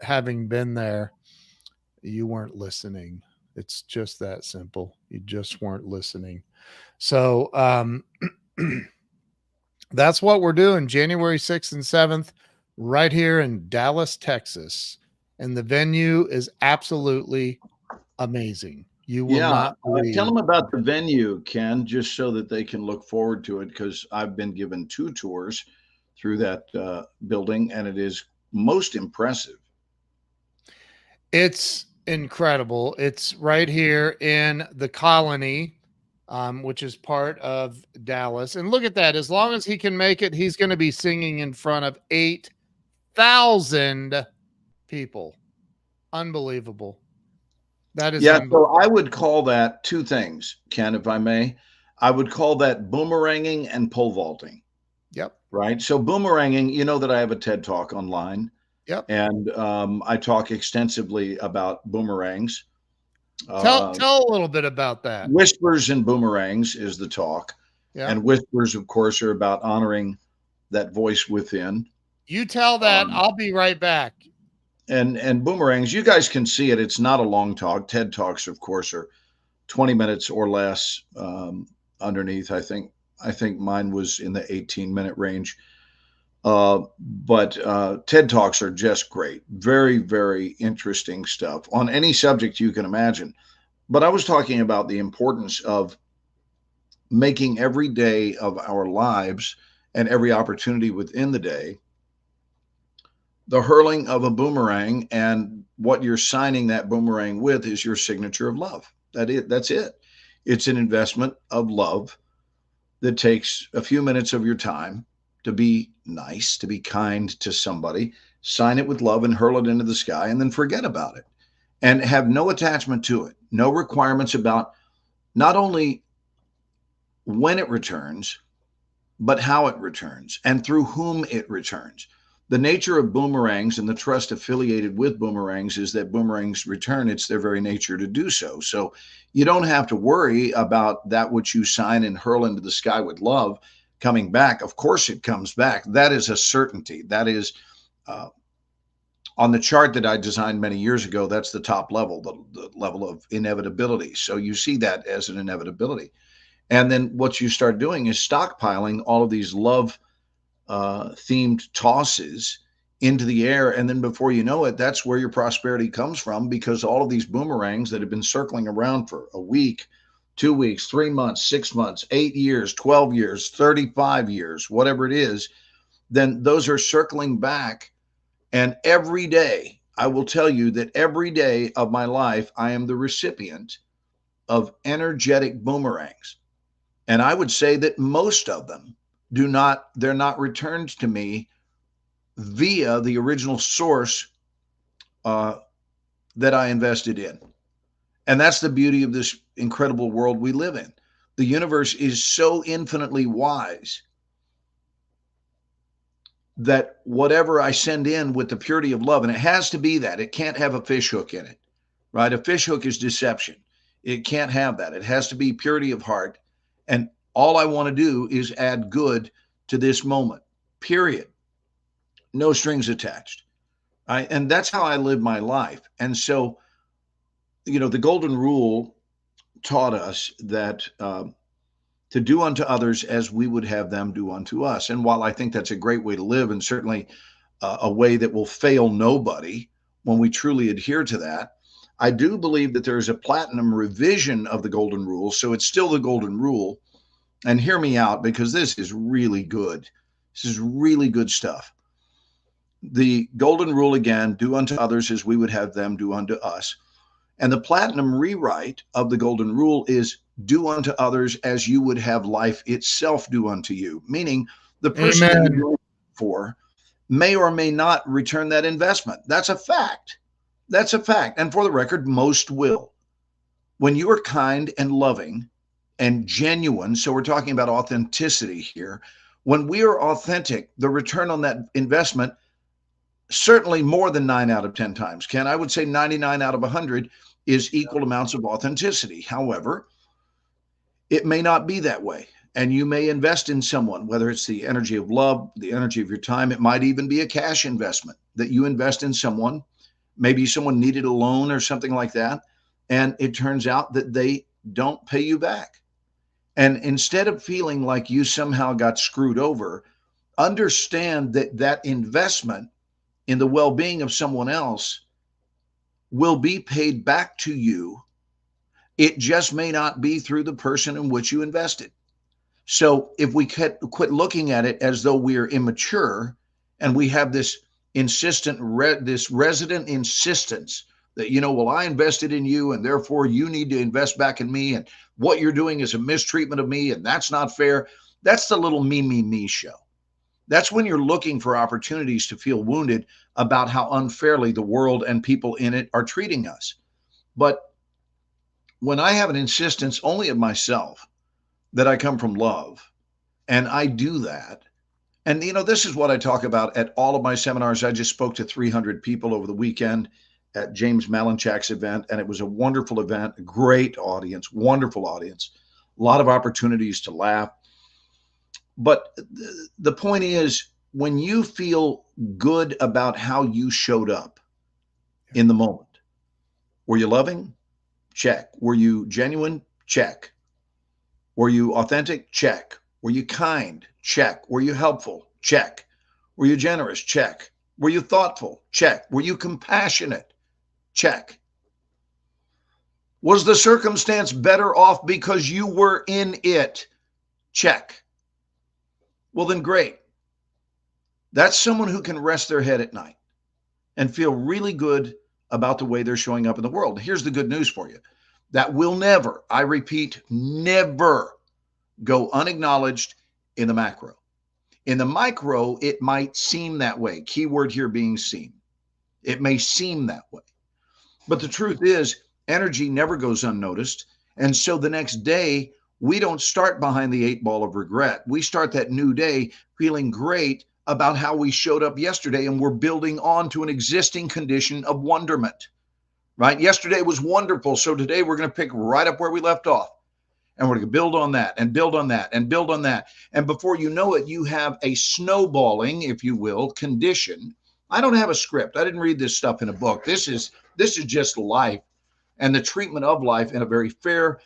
having been there, you weren't listening. It's just that simple. You just weren't listening. So that's what we're doing January 6th and 7th right here in Dallas, Texas. And the venue is absolutely amazing. You will not believe. Tell them about the venue, Ken, just so that they can look forward to it, because I've been given 2 tours through that building, and it is most impressive. It's incredible. It's right here in the Colony, which is part of Dallas. And look at that. As long as he can make it, he's going to be singing in front of 8,000 people. Unbelievable. That is so I would call that 2 things, Ken, if I may. I would call that boomeranging and pole vaulting. Yep. Right. So boomeranging, that I have a TED Talk online. Yep. And I talk extensively about boomerangs. Tell a little bit about that. Whispers and boomerangs is the talk. Yeah. And whispers, of course, are about honoring that voice within. You tell that. I'll be right back. And boomerangs, you guys can see it. It's not a long talk. TED Talks, of course, are 20 minutes or less underneath. I think mine was in the 18-minute range. But TED Talks are just great. Very, very interesting stuff on any subject you can imagine. But I was talking about the importance of making every day of our lives and every opportunity within the day the hurling of a boomerang, and what you're signing that boomerang with is your signature of love. That's it. It's an investment of love that takes a few minutes of your time to be nice, to be kind to somebody, sign it with love, and hurl it into the sky, and then forget about it and have no attachment to it, no requirements about not only when it returns, but how it returns and through whom it returns. The nature of boomerangs and the trust affiliated with boomerangs is that boomerangs return. It's their very nature to do so. So you don't have to worry about that which you sign and hurl into the sky with love coming back. Of course, it comes back. That is a certainty. That is on the chart that I designed many years ago. That's the top level, the level of inevitability. So you see that as an inevitability. And then what you start doing is stockpiling all of these love themed tosses into the air. And then before you know it, that's where your prosperity comes from, because all of these boomerangs that have been circling around for a week, 2 weeks, 3 months, 6 months, 8 years, 12 years, 35 years, whatever it is, then those are circling back. And every day, I will tell you that every day of my life, I am the recipient of energetic boomerangs. And I would say that most of them they're not returned to me via the original source that I invested in. And that's the beauty of this incredible world we live in. The universe is so infinitely wise that whatever I send in with the purity of love, and it has to be that, it can't have a fish hook in it, right? A fish hook is deception. It can't have that. It has to be purity of heart. And all I want to do is add good to this moment, period. No strings attached. And that's how I live my life. And so, the golden rule taught us that to do unto others as we would have them do unto us. And while I think that's a great way to live, and certainly a way that will fail nobody when we truly adhere to that, I do believe that there is a platinum revision of the golden rule. So it's still the golden rule. And hear me out, because this is really good. This is really good stuff. The golden rule, again, do unto others as we would have them do unto us. And the platinum rewrite of the golden rule is do unto others as you would have life itself do unto you. Meaning the person that you're doing it for may or may not return that investment. That's a fact. That's a fact. And for the record, most will. When you are kind and loving and genuine, so we're talking about authenticity here. When we are authentic, the return on that investment, certainly more than 9 out of 10 times, Ken, I would say 99 out of 100 is equal amounts of authenticity. However, it may not be that way. And you may invest in someone, whether it's the energy of love, the energy of your time. It might even be a cash investment that you invest in someone. Maybe someone needed a loan or something like that. And it turns out that they don't pay you back. And instead of feeling like you somehow got screwed over, understand that that investment in the well-being of someone else will be paid back to you. It just may not be through the person in which you invested. So if we quit looking at it as though we are immature and we have this this resident insistence that, well, I invested in you and therefore you need to invest back in me, and what you're doing is a mistreatment of me and that's not fair. That's the little me show. That's when you're looking for opportunities to feel wounded about how unfairly the world and people in it are treating us. But when I have an insistence only of myself, that I come from love, and I do that, and this is what I talk about at all of my seminars. I just spoke to 300 people over the weekend at James Malinchak's event, and it was a wonderful event, a great audience, wonderful audience, a lot of opportunities to laugh. But the point is, when you feel good about how you showed up in the moment, were you loving? Check. Were you genuine? Check. Were you authentic? Check. Were you kind? Check. Were you helpful? Check. Were you generous? Check. Were you thoughtful? Check. Were you compassionate? Check. Was the circumstance better off because you were in it? Check. Well, then great. That's someone who can rest their head at night and feel really good about the way they're showing up in the world. Here's the good news for you. That will never, I repeat, never go unacknowledged in the macro. In the micro, it might seem that way. Keyword here being seen. It may seem that way. But the truth is, energy never goes unnoticed. And so the next day, we don't start behind the 8 ball of regret. We start that new day feeling great about how we showed up yesterday, and we're building on to an existing condition of wonderment, right? Yesterday was wonderful. So today we're going to pick right up where we left off. And we're going to build on that and build on that and build on that. And before you know it, you have a snowballing, if you will, condition. I don't have a script. I didn't read this stuff in a book. This is just life and the treatment of life in a very fair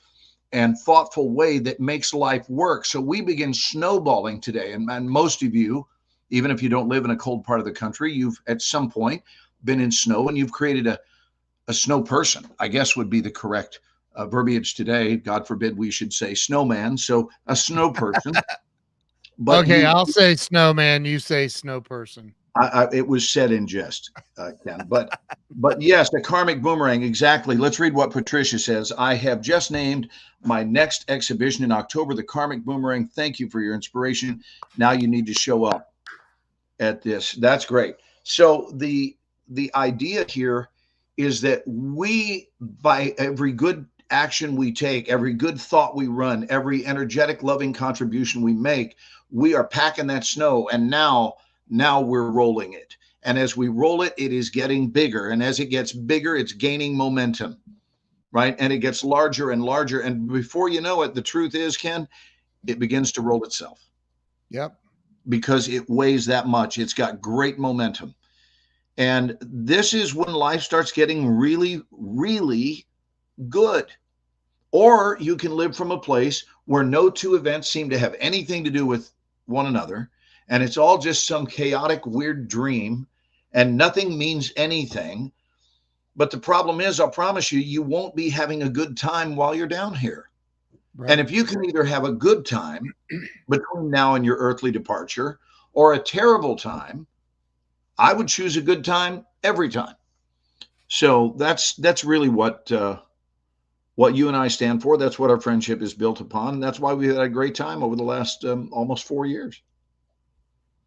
and thoughtful way that makes life work. So we begin snowballing today. And most of you, even if you don't live in a cold part of the country, you've at some point been in snow and you've created a snow person, I guess would be the correct verbiage today. God forbid we should say snowman. So a snow person. But okay, I'll say snowman. You say snow person. It was said in jest, Ken. But yes, a karmic boomerang. Exactly. Let's read what Patricia says. I have just named my next exhibition in October, the karmic boomerang. Thank you for your inspiration. Now you need to show up at this. That's great. So the idea here is that we, by every good action we take, every good thought we run, every energetic, loving contribution we make, we are packing that snow. And now we're rolling it. And as we roll it, it is getting bigger. And as it gets bigger, it's gaining momentum, right? And it gets larger and larger. And before you know it, the truth is, Ken, it begins to roll itself. Yep. Because it weighs that much. It's got great momentum. And this is when life starts getting really, really good. Or you can live from a place where no two events seem to have anything to do with one another. And it's all just some chaotic, weird dream, and nothing means anything. But the problem is, I'll promise you, you won't be having a good time while you're down here. Right. And if you can either have a good time between now and your earthly departure or a terrible time, I would choose a good time every time. So that's really what you and I stand for. That's what our friendship is built upon. And that's why we had a great time over the last almost 4 years.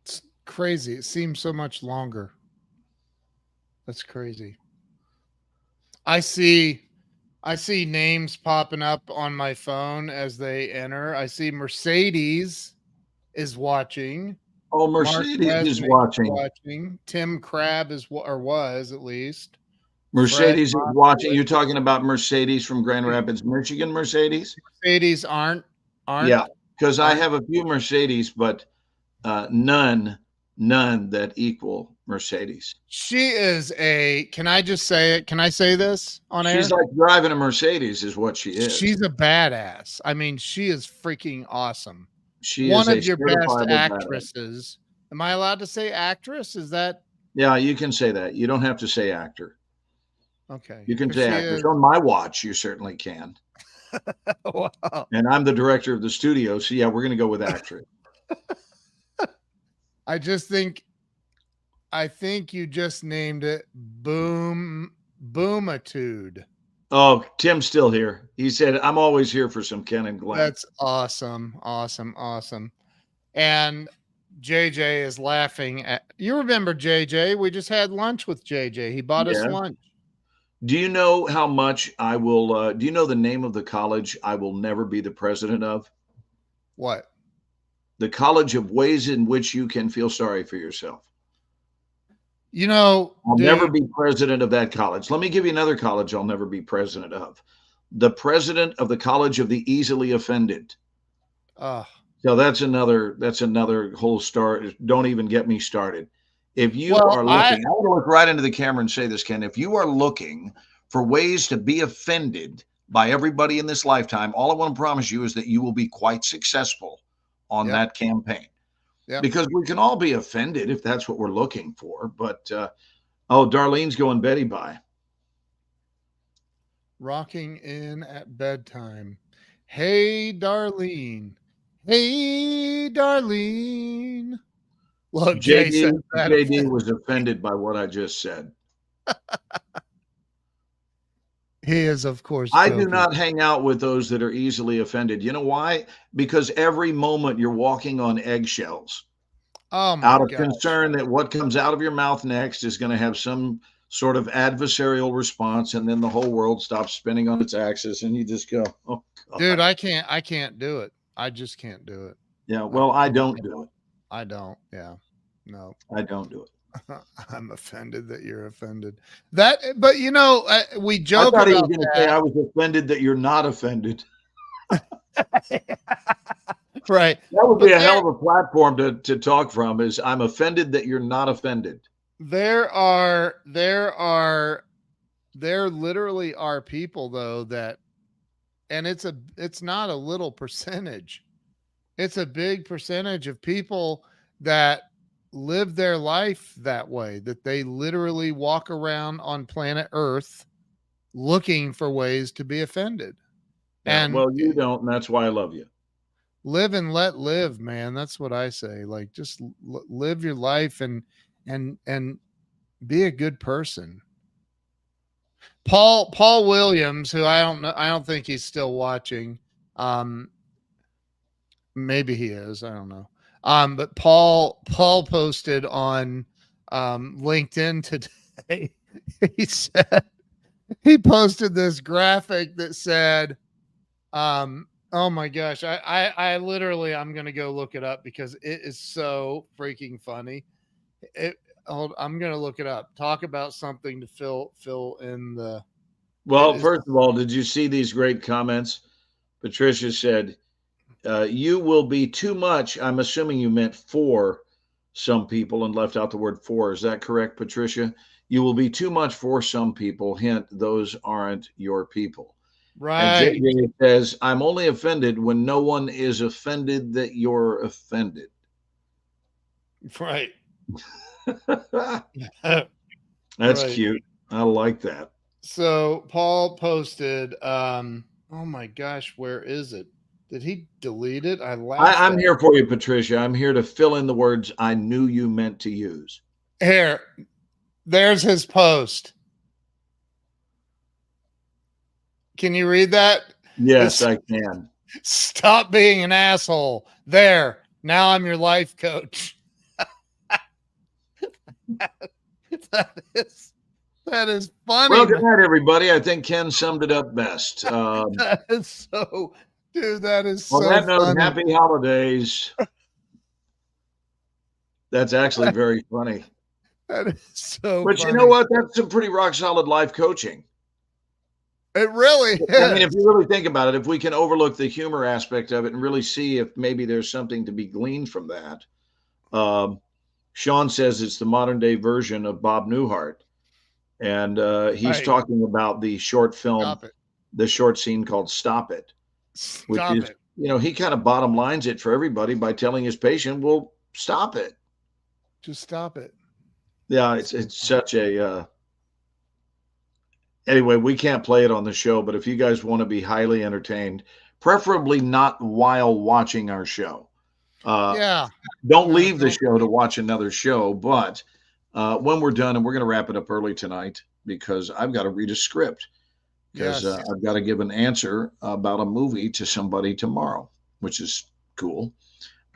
It's crazy. It seems so much longer. That's crazy. I see names popping up on my phone as they enter. I see Mercedes is watching. Oh, Mercedes is watching. Tim Crabb was at least. Mercedes is watching. You're talking about Mercedes from Grand Rapids, Michigan. Mercedes aren't. Yeah, because I have a few Mercedes, but none that equal Mercedes. She is can I just say it? Can I say this on air? She's like driving a Mercedes is what she is. She's a badass. I mean, she is freaking awesome. She one is of your best actresses. Badass. Am I allowed to say actress? Is that? Yeah, you can say that. You don't have to say actor. Okay. You can say actress. On my watch, you certainly can. Wow. And I'm the director of the studio, so yeah, we're going to go with actress. I think you just named it Boomitude. Oh, Tim's still here. He said, I'm always here for some Ken and Glenn. That's awesome. And JJ is laughing at, you remember JJ? We just had lunch with JJ. He bought us lunch. Do you know how much I will, do you know the name of the college I will never be the president of? What? The College of Ways in Which You Can Feel Sorry for Yourself. You know, I'll never be president of that college. Let me give you another college I'll never be president of. The president of the College of the Easily Offended. So that's another whole story. Don't even get me started. If you are looking, I want to look right into the camera and say this, Ken. If you are looking for ways to be offended by everybody in this lifetime, all I want to promise you is that you will be quite successful on that campaign. Yep. Because we can all be offended if that's what we're looking for. But, Darlene's going Betty by. Rocking in at bedtime. Hey, Darlene. Hey, Darlene. Look, JD was offended by what I just said. He is, of course. I do not hang out with those that are easily offended. You know why? Because every moment you're walking on eggshells. Oh my out of gosh. concern that what comes out of your mouth next is going to have some sort of adversarial response, and then the whole world stops spinning on its axis, and you just go, "Oh Dude, God." I can't do it. I just can't do it. Yeah, I, well, I don't do it. I don't. Yeah. No. I don't do it. I'm offended that you're offended. But we I joke thought he was about going to say that. I was offended that you're not offended. Right. That would But be a hell of a platform to talk from. Is I'm offended that you're not offended. there literally are people though that, and it's not a little percentage. It's a big percentage of people that live their life that way, that they literally walk around on planet Earth looking for ways to be offended. Yeah, And well, you don't, and that's why I love you. live and let live, man. That's what I say. Like, just live your life and be a good person. Paul Williams, who I don't know, I don't think he's still watching. Maybe he is. I don't know. But Paul posted on LinkedIn today. He said he posted this graphic that said, oh my gosh, I literally I'm gonna go look it up because it is so freaking funny. I'm gonna look it up. Talk about something to fill in the. Well, first of all, did you see these great comments? Patricia said, "You will be too much." I'm assuming you meant for some people and left out the word for. Is that correct, Patricia? You will be too much for some people. Hint: those aren't your people. And Right. JJ says, "I'm only offended when no one is offended that you're offended." Right. That's Right. cute. I like that. So Paul posted, oh my gosh, where is it? Did he delete it? I laughed I'm at here for you, Patricia. I'm here to fill in the words I knew you meant to use. Here, there's his post. Can you read that? Yes, I can. Stop being an asshole. There. Now I'm your life coach. That is funny. Well, good night, everybody. I think Ken summed it up best. That is so, dude, that is On so that note, funny. happy holidays. That's actually very funny. That is so But funny. you know what? That's some pretty rock solid life coaching. It really is. I mean, if you really think about it, if we can overlook the humor aspect of it and really see if maybe there's something to be gleaned from that. Sean says it's the modern day version of Bob Newhart. And he's talking about the short film, the short scene called Stop It, which is, he kind of bottom lines it for everybody by telling his patient, well, stop it. Just stop it. Yeah, it's such a anyway, we can't play it on the show, but if you guys want to be highly entertained, preferably not while watching our show. Don't leave the show to watch another show, but when we're done, and we're going to wrap it up early tonight because I've got to read a script because I've got to give an answer about a movie to somebody tomorrow, which is cool.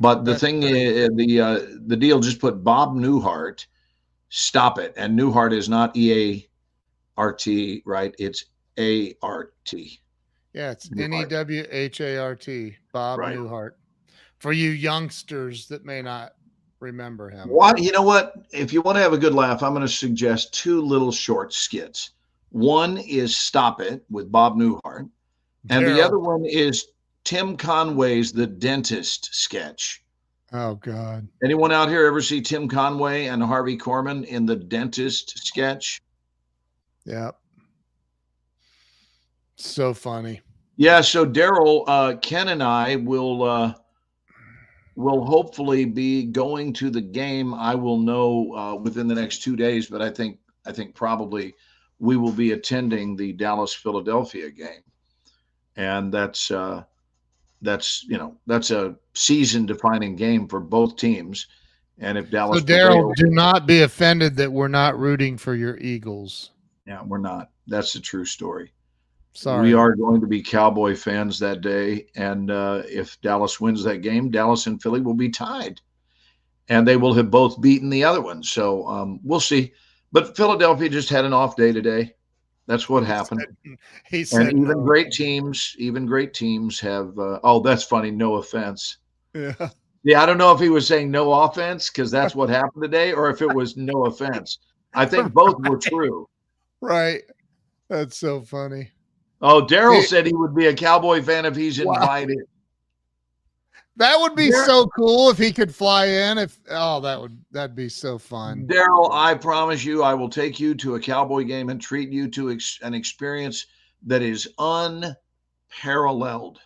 But the thing is, the deal just put Bob Newhart, stop it. And Newhart is not EART, right? It's ART. Yeah, it's NEWHART, Bob Newhart. For you youngsters that may not remember him. You know what? If you want to have a good laugh, I'm going to suggest two little short skits. One is Stop It with Bob Newhart. And the other one is Tim Conway's The Dentist sketch. Oh, God. Anyone out here ever see Tim Conway and Harvey Korman in The Dentist sketch? Yep. So funny. Yeah, so Daryl, Ken and I will hopefully be going to the game. I will know within the next 2 days, but I think probably we will be attending the Dallas-Philadelphia game. And that's a season-defining game for both teams. And if Dallas, so Daryl, do not be offended that we're not rooting for your Eagles. Yeah, we're not. That's the true story. Sorry. We are going to be Cowboy fans that day, and if Dallas wins that game, Dallas and Philly will be tied. and they will have both beaten the other one. So we'll see. But Philadelphia just had an off day today. That's what happened. He said, and even great teams have. Oh, that's funny. No offense. Yeah. Yeah, I don't know if he was saying no offense because that's what happened today, or if it was no offense. I think both were true. Right. That's so funny. Oh, Daryl said he would be a Cowboy fan if he's invited. That would be so cool if he could fly in. That'd be so fun. Daryl, I promise you, I will take you to a Cowboy game and treat you to an experience that is unparalleled,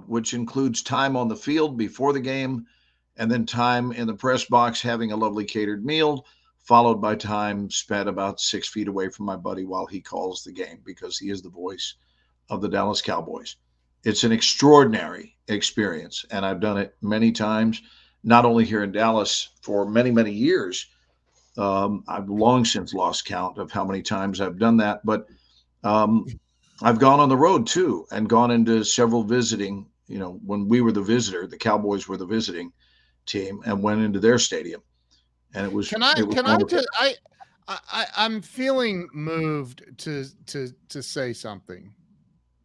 which includes time on the field before the game, and then time in the press box having a lovely catered meal, followed by time spent about 6 feet away from my buddy while he calls the game, because he is the voice of the Dallas Cowboys. It's an extraordinary experience, and I've done it many times, not only here in Dallas for many, many years. I've long since lost count of how many times I've done that, but I've gone on the road too, and gone into several visiting, when we were the visitor, the Cowboys were the visiting team, and went into their stadium. And it was. I'm feeling moved to say something.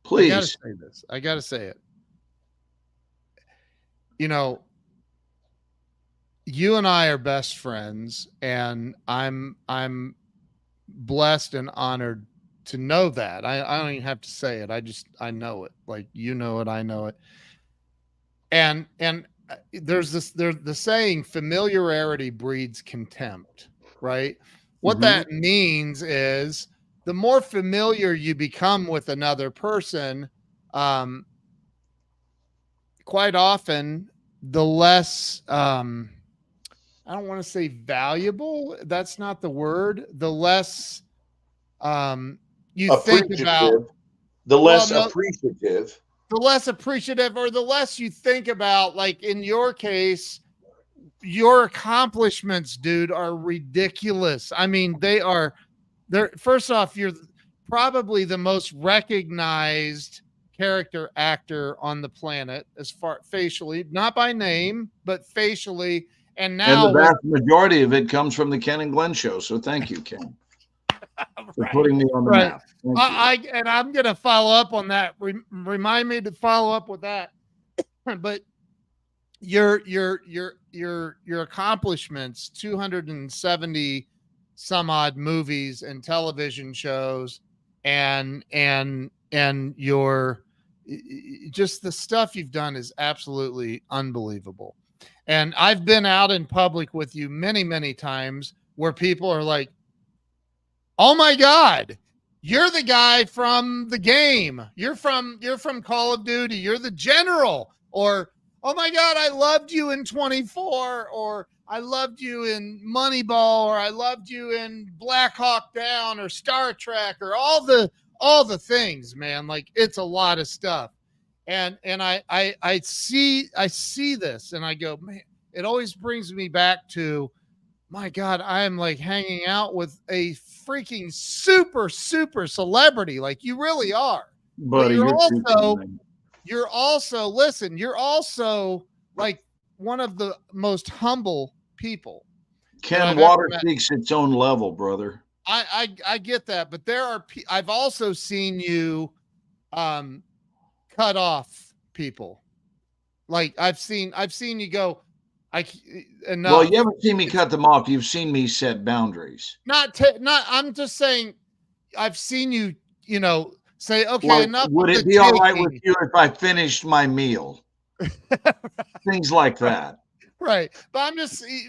Please. I gotta say this. I gotta say it. You and I are best friends, and I'm blessed and honored to know that. I don't even have to say it. I know it. Like, you know it, I know it. And there's the saying, familiarity breeds contempt, right? What that means is the more familiar you become with another person, quite often the less, I don't want to say valuable. That's not the word. The less you think about, the less appreciative. The less appreciative, or the less you think about, like in your case, your accomplishments, dude, are ridiculous. I mean, they're first off, you're probably the most recognized character actor on the planet, as far facially, not by name, but facially. And now the vast majority of it comes from the Ken and Glenn show. So thank you, Ken, for putting me on the map. I'm going to follow up on that. Remind me to follow up with that. But your accomplishments, 270 some odd movies and television shows, and your just the stuff you've done is absolutely unbelievable. And I've been out in public with you many, many times where people are like, "Oh my God, you're the guy from the game. You're from Call of Duty. You're the general." Or, "Oh my God, I loved you in 24, or I loved you in Moneyball, or I loved you in Black Hawk Down, or Star Trek," or all the things, man. Like, it's a lot of stuff. And I see this and I go, man, it always brings me back to, my God, I am like hanging out with a freaking super, super celebrity. Like, you really are. Buddy, you're also like one of the most humble people. Ken, water speaks its own level, brother. I get that, but I've also seen you cut off people. Like, I've seen you go, enough. Well, you haven't seen me cut them off. You've seen me set boundaries. I'm just saying, I've seen you, say, okay, enough. Would it be all right with you if I finished my meal? Things like that. Right. But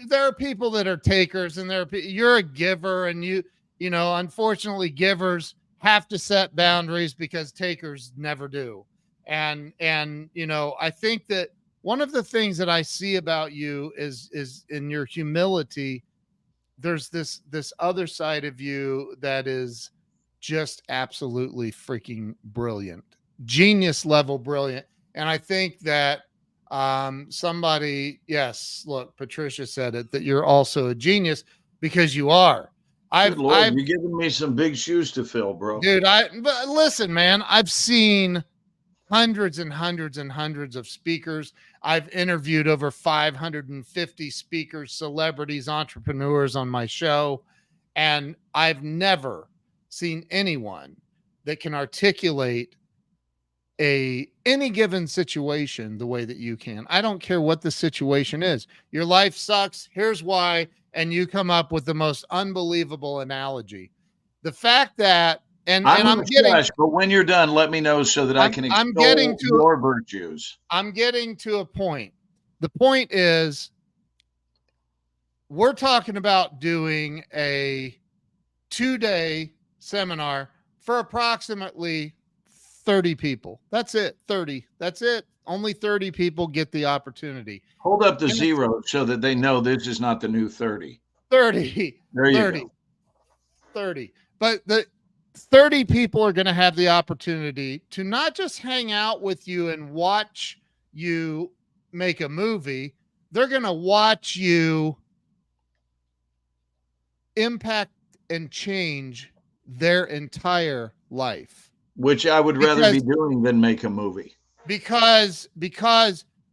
there are people that are takers, and you're a giver, and unfortunately givers have to set boundaries because takers never do. And I think that one of the things that I see about you is in your humility. There's this other side of you that is just absolutely freaking brilliant, genius level brilliant. And I think that Patricia said it, that you're also a genius, because you are. You're giving me some big shoes to fill, bro. Dude, but listen, man, I've seen hundreds and hundreds and hundreds of speakers. I've interviewed over 550 speakers, celebrities, entrepreneurs on my show, and I've never seen anyone that can articulate any given situation the way that you can. I don't care what the situation is. Your life sucks. Here's why. And you come up with the most unbelievable analogy. The fact that, I'm getting, but when you're done, let me know so that I can extol your virtues. I'm getting to a point. The point is, we're talking about doing a 2-day seminar for approximately 30 people. That's it. 30. That's it. Only 30 people get the opportunity. Hold up the zero so that they know this is not the new 30. 30. There you 30. Go. 30. But the 30 people are going to have the opportunity to not just hang out with you and watch you make a movie. They're going to watch you impact and change their entire life. Which I would rather be doing than make a movie. Because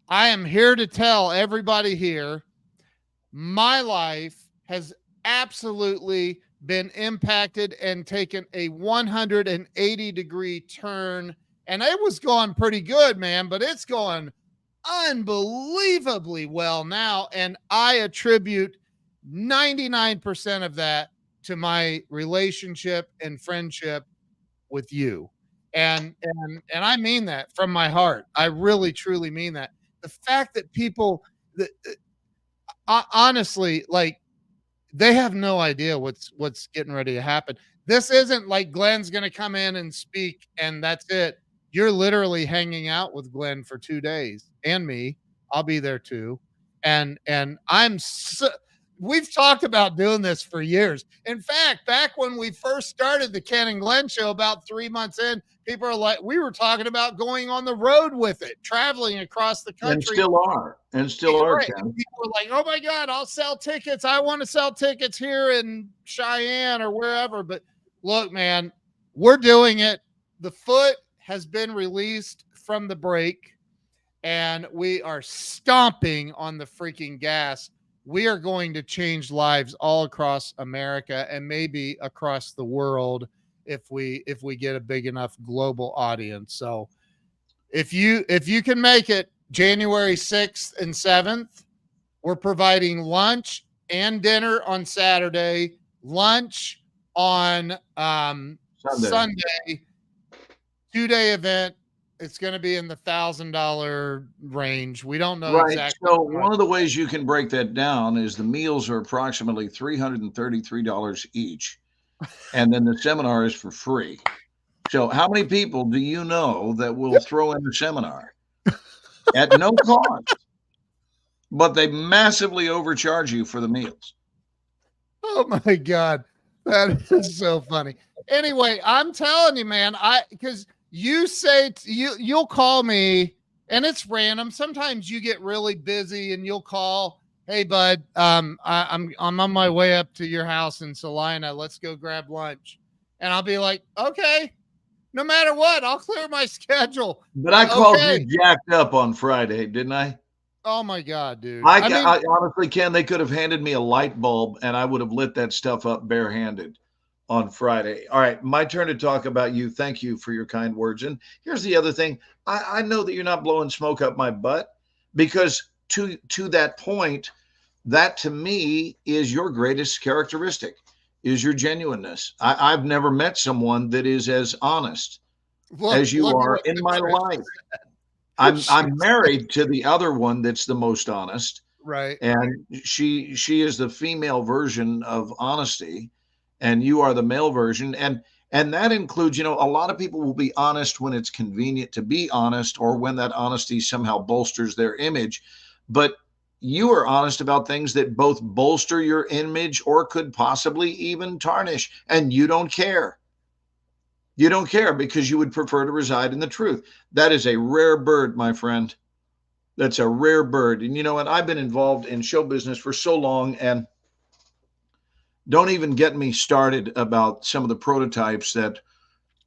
I am here to tell everybody here, my life has absolutely been impacted and taken a 180-degree turn. And it was going pretty good, man, but it's going unbelievably well now. And I attribute 99% of that to my relationship and friendship with you. And I mean that from my heart. I really, truly mean that. The fact that people honestly, like, they have no idea what's getting ready to happen. This isn't like Glenn's going to come in and speak and that's it. You're literally hanging out with Glenn for 2 days, and me. I'll be there too. And we've talked about doing this for years. In fact, back when we first started the Ken and Glenn show about 3 months in, people are like, we were talking about going on the road with it, traveling across the country. And still are. Right. And people were like, oh my God, I'll sell tickets. I want to sell tickets here in Cheyenne or wherever. But look, man, we're doing it. The foot has been released from the brake and we are stomping on the freaking gas. We are going to change lives all across America and maybe across the world if we get a big enough global audience. So if you can make it January 6th and 7th, we're providing lunch and dinner on Saturday, lunch on Sunday, 2-day event. It's going to be in the $1,000 range. We don't know exactly. So one of the ways you can break that down is the meals are approximately $333 each. And then the seminar is for free. So how many people do you know that will throw in the seminar at no cost, but they massively overcharge you for the meals? Oh my God. That is so funny. Anyway, I'm telling you, man, because you say you'll call me and it's random. Sometimes you get really busy and you'll call, hey bud, I'm on my way up to your house in Salina. Let's go grab lunch. And I'll be like, okay, no matter what, I'll clear my schedule. But I called you jacked up on Friday, didn't I? Oh my God, dude. I honestly, Ken, they could have handed me a light bulb and I would have lit that stuff up barehanded on Friday. All right, my turn to talk about you. Thank you for your kind words. And here's the other thing. I know that you're not blowing smoke up my butt, because to that point, that to me is your greatest characteristic, is your genuineness. I've never met someone that is as honest as you are in my life. I'm married to the other one that's the most honest. Right. And she is the female version of honesty, and you are the male version. And that includes, a lot of people will be honest when it's convenient to be honest, or when that honesty somehow bolsters their image. But you are honest about things that both bolster your image or could possibly even tarnish, and you don't care. You don't care because you would prefer to reside in the truth. That is a rare bird, my friend. That's a rare bird. And you know what? I've been involved in show business for so long, and don't even get me started about some of the prototypes that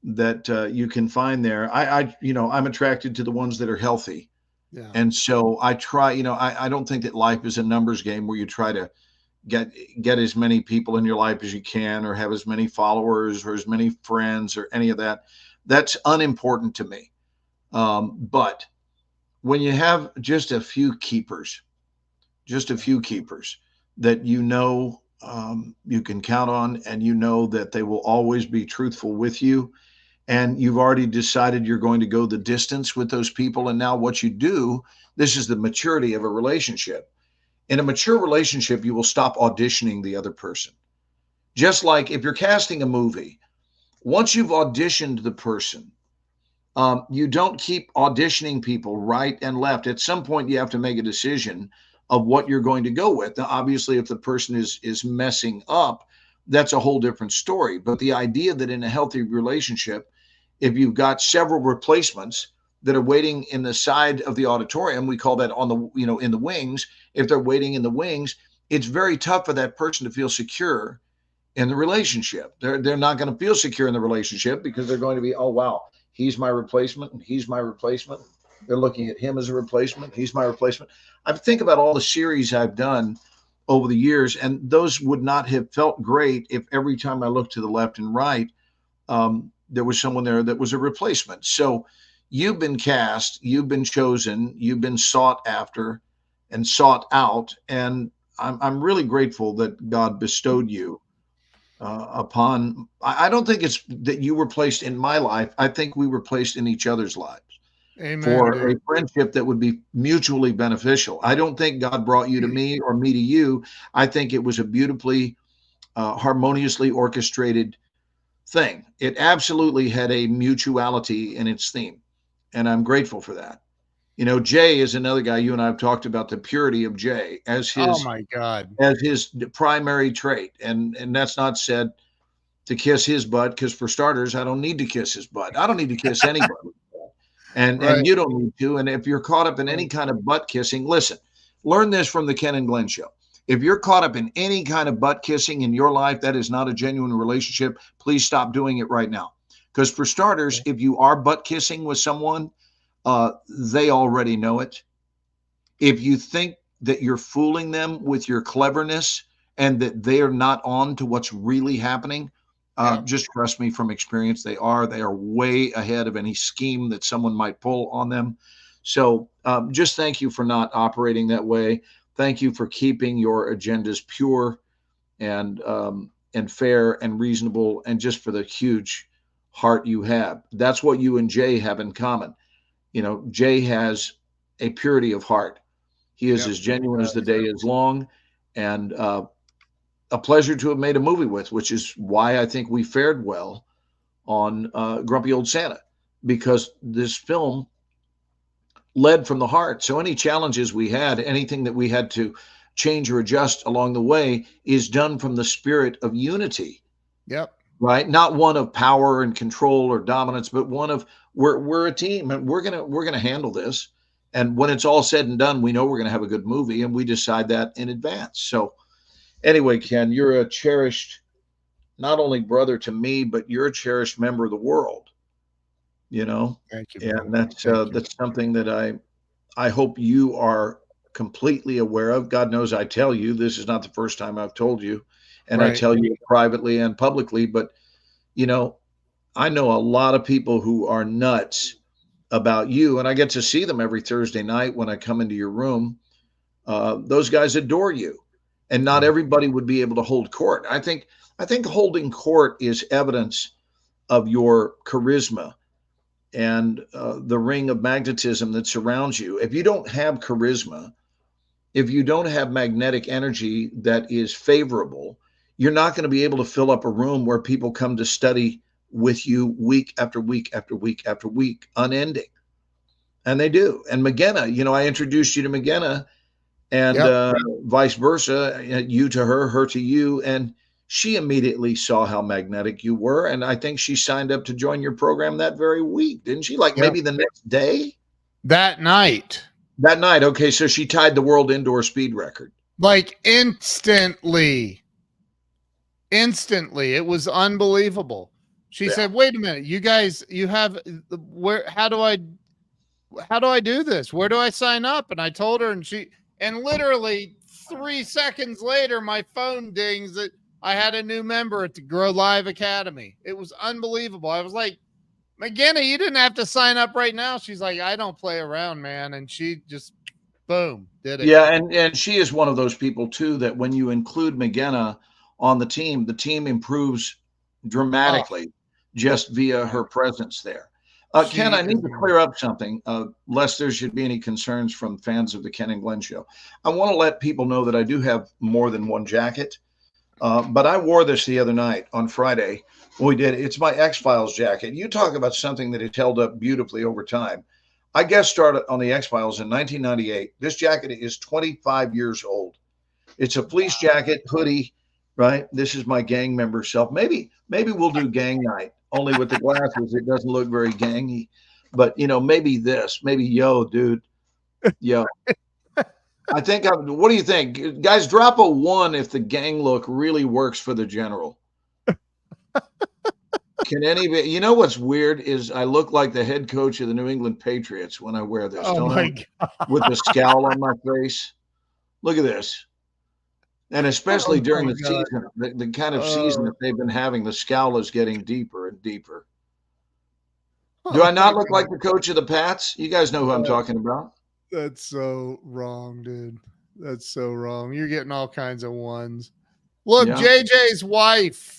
that you can find there. I'm attracted to the ones that are healthy. Yeah. And so I try, I don't think that life is a numbers game where you try to get as many people in your life as you can, or have as many followers or as many friends or any of that. That's unimportant to me. But when you have just a few keepers, that you can count on, and that they will always be truthful with you, and you've already decided you're going to go the distance with those people. And now what you do, this is the maturity of a relationship. In a mature relationship, you will stop auditioning the other person. Just like if you're casting a movie, once you've auditioned the person, you don't keep auditioning people right and left. At some point, you have to make a decision of what you're going to go with. Now, obviously, if the person is messing up, that's a whole different story. But the idea that in a healthy relationship, if you've got several replacements that are waiting in the side of the auditorium, we call that in the wings. If they're waiting in the wings, it's very tough for that person to feel secure in the relationship. They're not going to feel secure in the relationship, because they're going to be, oh, wow, he's my replacement and he's my replacement. They're looking at him as a replacement. He's my replacement. I think about all the series I've done over the years, and those would not have felt great if every time I looked to the left and right, there was someone there that was a replacement. So you've been cast, you've been chosen, you've been sought after and sought out. And I'm really grateful that God bestowed you upon. I don't think it's that you were placed in my life. I think we were placed in each other's lives. Amen, For dude. a friendship that would be mutually beneficial. I don't think God brought you to me or me to you. I think it was a beautifully, harmoniously orchestrated thing. It absolutely had a mutuality in its theme, and I'm grateful for that. Jay is another guy. You and I have talked about the purity of Jay as Oh his my God. primary trait, and that's not said to kiss his butt, because for starters, I don't need to kiss his butt. I don't need to kiss anybody. And Right. you don't need to. And if you're caught up in any kind of butt kissing, listen, learn this from the Ken and Glenn show. If you're caught up in any kind of butt kissing in your life, that is not a genuine relationship. Please stop doing it right now. Because for starters, if you are butt kissing with someone, they already know it. If you think that you're fooling them with your cleverness and that they are not on to what's really happening, just trust me from experience. They are way ahead of any scheme that someone might pull on them. So just thank you for not operating that way. Thank you for keeping your agendas pure and fair and reasonable, and just for the huge heart you have. That's what you and Jay have in common. Jay has a purity of heart. He is as genuine as the day is long, and a pleasure to have made a movie with, which is why I think we fared well on Grumpy Old Santa, because this film led from the heart. So any challenges we had, anything that we had to change or adjust along the way, is done from the spirit of unity. Yep. Right? Not one of power and control or dominance, but one of we're a team, and we're gonna handle this. And when it's all said and done, we know we're gonna have a good movie, and we decide that in advance. So anyway, Ken, you're a cherished, not only brother to me, but you're a cherished member of the world. Thank you, And brother. that's something that I hope you are completely aware of. God knows I tell you, this is not the first time I've told you, and I tell you privately and publicly. But I know a lot of people who are nuts about you, and I get to see them every Thursday night when I come into your room. Those guys adore you. And not everybody would be able to hold court. I think holding court is evidence of your charisma and the ring of magnetism that surrounds you. If you don't have charisma, if you don't have magnetic energy that is favorable, you're not going to be able to fill up a room where people come to study with you week after week after week after week, unending. And they do. And McGenna, I introduced you to McGenna, and vice versa, you to her, her to you. And she immediately saw how magnetic you were. And I think she signed up to join your program that very week, didn't she? Maybe the next day? That night. That night. Okay. So she tied the world indoor speed record. Instantly. It was unbelievable. She said, "Wait a minute, you guys, you have where? How do I do this? Where do I sign up?" And I told her, and literally 3 seconds later, my phone dings that I had a new member at the Grow Live Academy. It was unbelievable. I was like, "McGinnis, you didn't have to sign up right now." She's like, "I don't play around, man," and she just boom did it. Yeah, and she is one of those people too that when you include McGinnis on the team improves dramatically just via her presence there. Ken, I need to clear up something, lest there should be any concerns from fans of the Ken and Glenn show. I want to let people know that I do have more than one jacket, but I wore this the other night on Friday. We did. It's my X-Files jacket. You talk about something that has held up beautifully over time. I guest started on the X-Files in 1998. This jacket is 25 years old. It's a fleece jacket, hoodie, right? This is my gang member self. Maybe we'll do gang night, only with the glasses. It doesn't look very gangy. But, maybe yo, dude. Yo. I think, what do you think? Guys, drop a 1 if the gang look really works for the general. Can anybody, what's weird is I look like the head coach of the New England Patriots when I wear this. Oh my God. With the scowl on my face. Look at this. And especially during the season, the kind of season that they've been having, the scowl is getting deeper and deeper. Do I not look like the coach of the Pats? You guys know who I'm talking about. That's so wrong, dude. That's so wrong. You're getting all kinds of ones. Look, yeah. JJ's wife.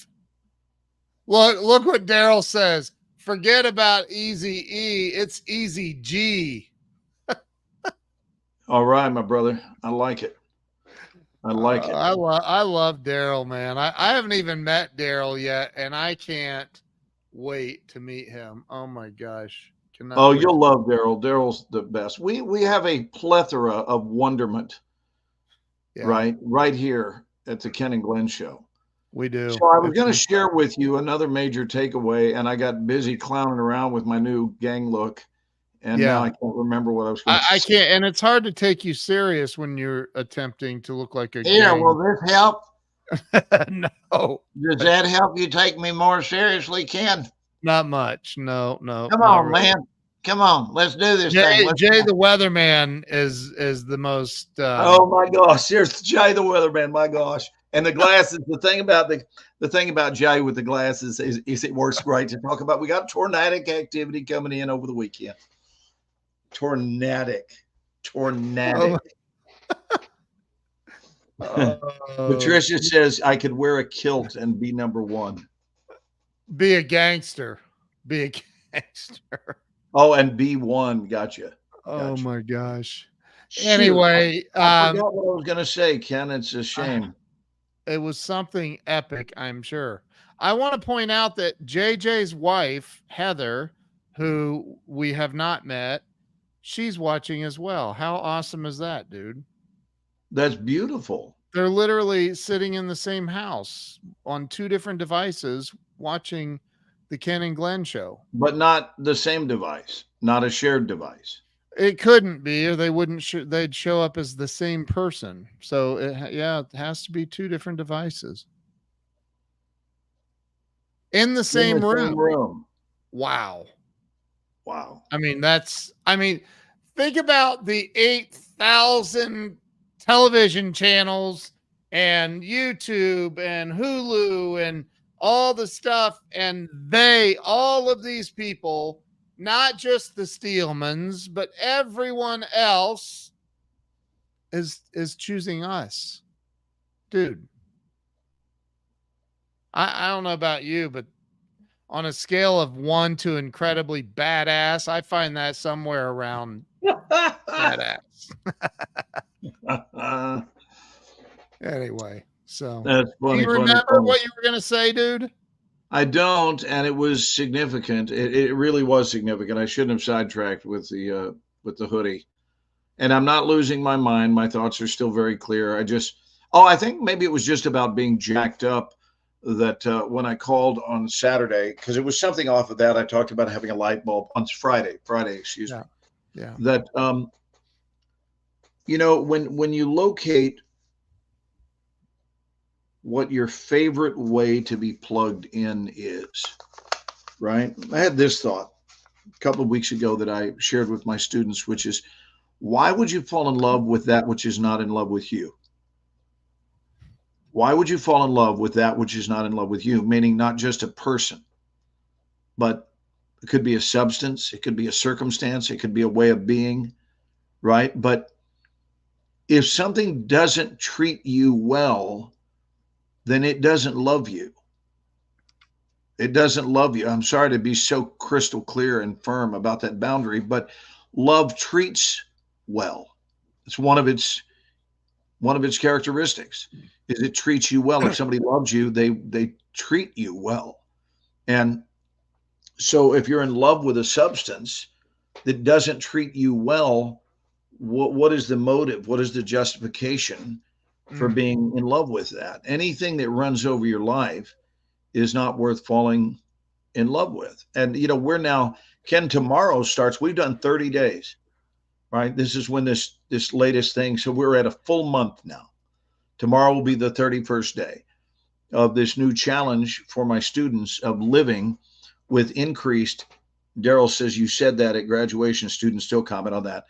Look what Daryl says. Forget about Easy E. It's Easy G. All right, my brother. I like it. I like it. I love Daryl, man. I haven't even met Daryl yet, and I can't wait to meet him. Oh my gosh. You'll love Daryl. Daryl's the best. We have a plethora of wonderment, right here at the Ken and Glenn show. We do. So I was going to share with you another major takeaway, and I got busy clowning around with my new gang look, and now I can't remember what I was going to say. I can't, and it's hard to take you serious when you're attempting to look like a gang. Will this help? No. Does that help you take me more seriously, Ken? Not much. No. Come on, man. Come on. Let's do this thing. Jay the Weatherman is the most. Oh my gosh! Here's Jay the Weatherman. My gosh! And the glasses. The thing about Jay with the glasses is it works great to talk about. We got tornadic activity coming in over the weekend. Tornadic. Patricia says I could wear a kilt and be number one. Be a gangster. Oh, and be one. Gotcha. Oh my gosh. Anyway, I forgot what I was going to say, Ken. It's a shame. It was something epic, I'm sure. I want to point out that JJ's wife, Heather, who we have not met, she's watching as well. How awesome is that, dude? That's beautiful. They're literally sitting in the same house on 2 different devices watching the Ken and Glenn show. But not the same device, not a shared device. It couldn't be, or they wouldn't. They'd show up as the same person. So it has to be 2 different devices in the same room. Wow. I mean, think about the 8,000 television channels and YouTube and Hulu and all the stuff, and all of these people. Not just the Steelmans, but everyone else is choosing us. Dude. I don't know about you, but on a scale of 1 to incredibly badass, I find that somewhere around badass. Anyway, so that's funny. Do you remember what you were going to say, dude? I don't, and it was significant. It really was significant. I shouldn't have sidetracked with the hoodie, and I'm not losing my mind. My thoughts are still very clear. I think maybe it was just about being jacked up. That when I called on Saturday, because it was something off of that, I talked about having a light bulb on Friday. Excuse me. Yeah. That when you locate what your favorite way to be plugged in is, right? I had this thought a couple of weeks ago that I shared with my students, which is, why would you fall in love with that which is not in love with you? Why would you fall in love with that which is not in love with you? Meaning not just a person, but it could be a substance, it could be a circumstance, it could be a way of being, right? But if something doesn't treat you well, then it doesn't love you. It doesn't love you. I'm sorry to be so crystal clear and firm about that boundary, but love treats well. It's one of its characteristics is it treats you well. If somebody loves you, they treat you well. And so if you're in love with a substance that doesn't treat you well, what is the motive? What is the justification for being in love with that? Anything that runs over your life is not worth falling in love with. And we're now, Ken, tomorrow starts. We've done 30 days, right? This is when this latest thing. So we're at a full month now. Tomorrow will be the 31st day of this new challenge for my students of living with increased. Daryl says you said that at graduation. Students still comment on that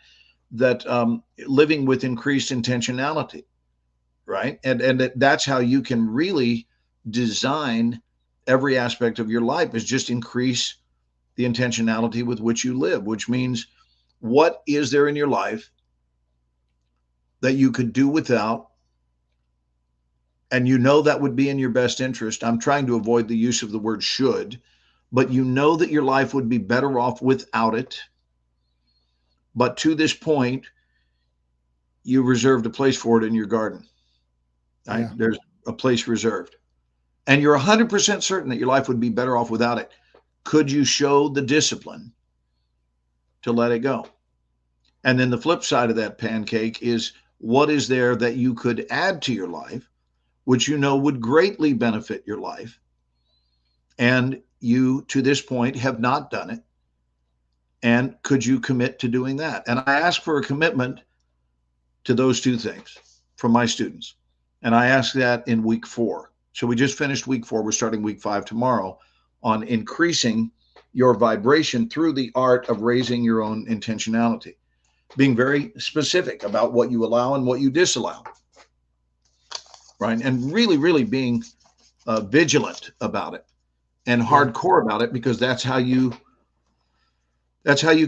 living with increased intentionality, right? And that's how you can really design every aspect of your life, is just increase the intentionality with which you live, which means what is there in your life that you could do without, and that would be in your best interest. I'm trying to avoid the use of the word should, but that your life would be better off without it. But to this point, you reserved a place for it in your garden. Right? Yeah. There's a place reserved. And you're 100% certain that your life would be better off without it. Could you show the discipline to let it go? And then the flip side of that pancake is, what is there that you could add to your life, which would greatly benefit your life? And you, to this point, have not done it. And could you commit to doing that? And I ask for a commitment to those two things from my students. And I ask that in week 4. So we just finished week 4. We're starting week 5 tomorrow on increasing your vibration through the art of raising your own intentionality, being very specific about what you allow and what you disallow, right? And really, really being vigilant about it and hardcore about it, because that's how you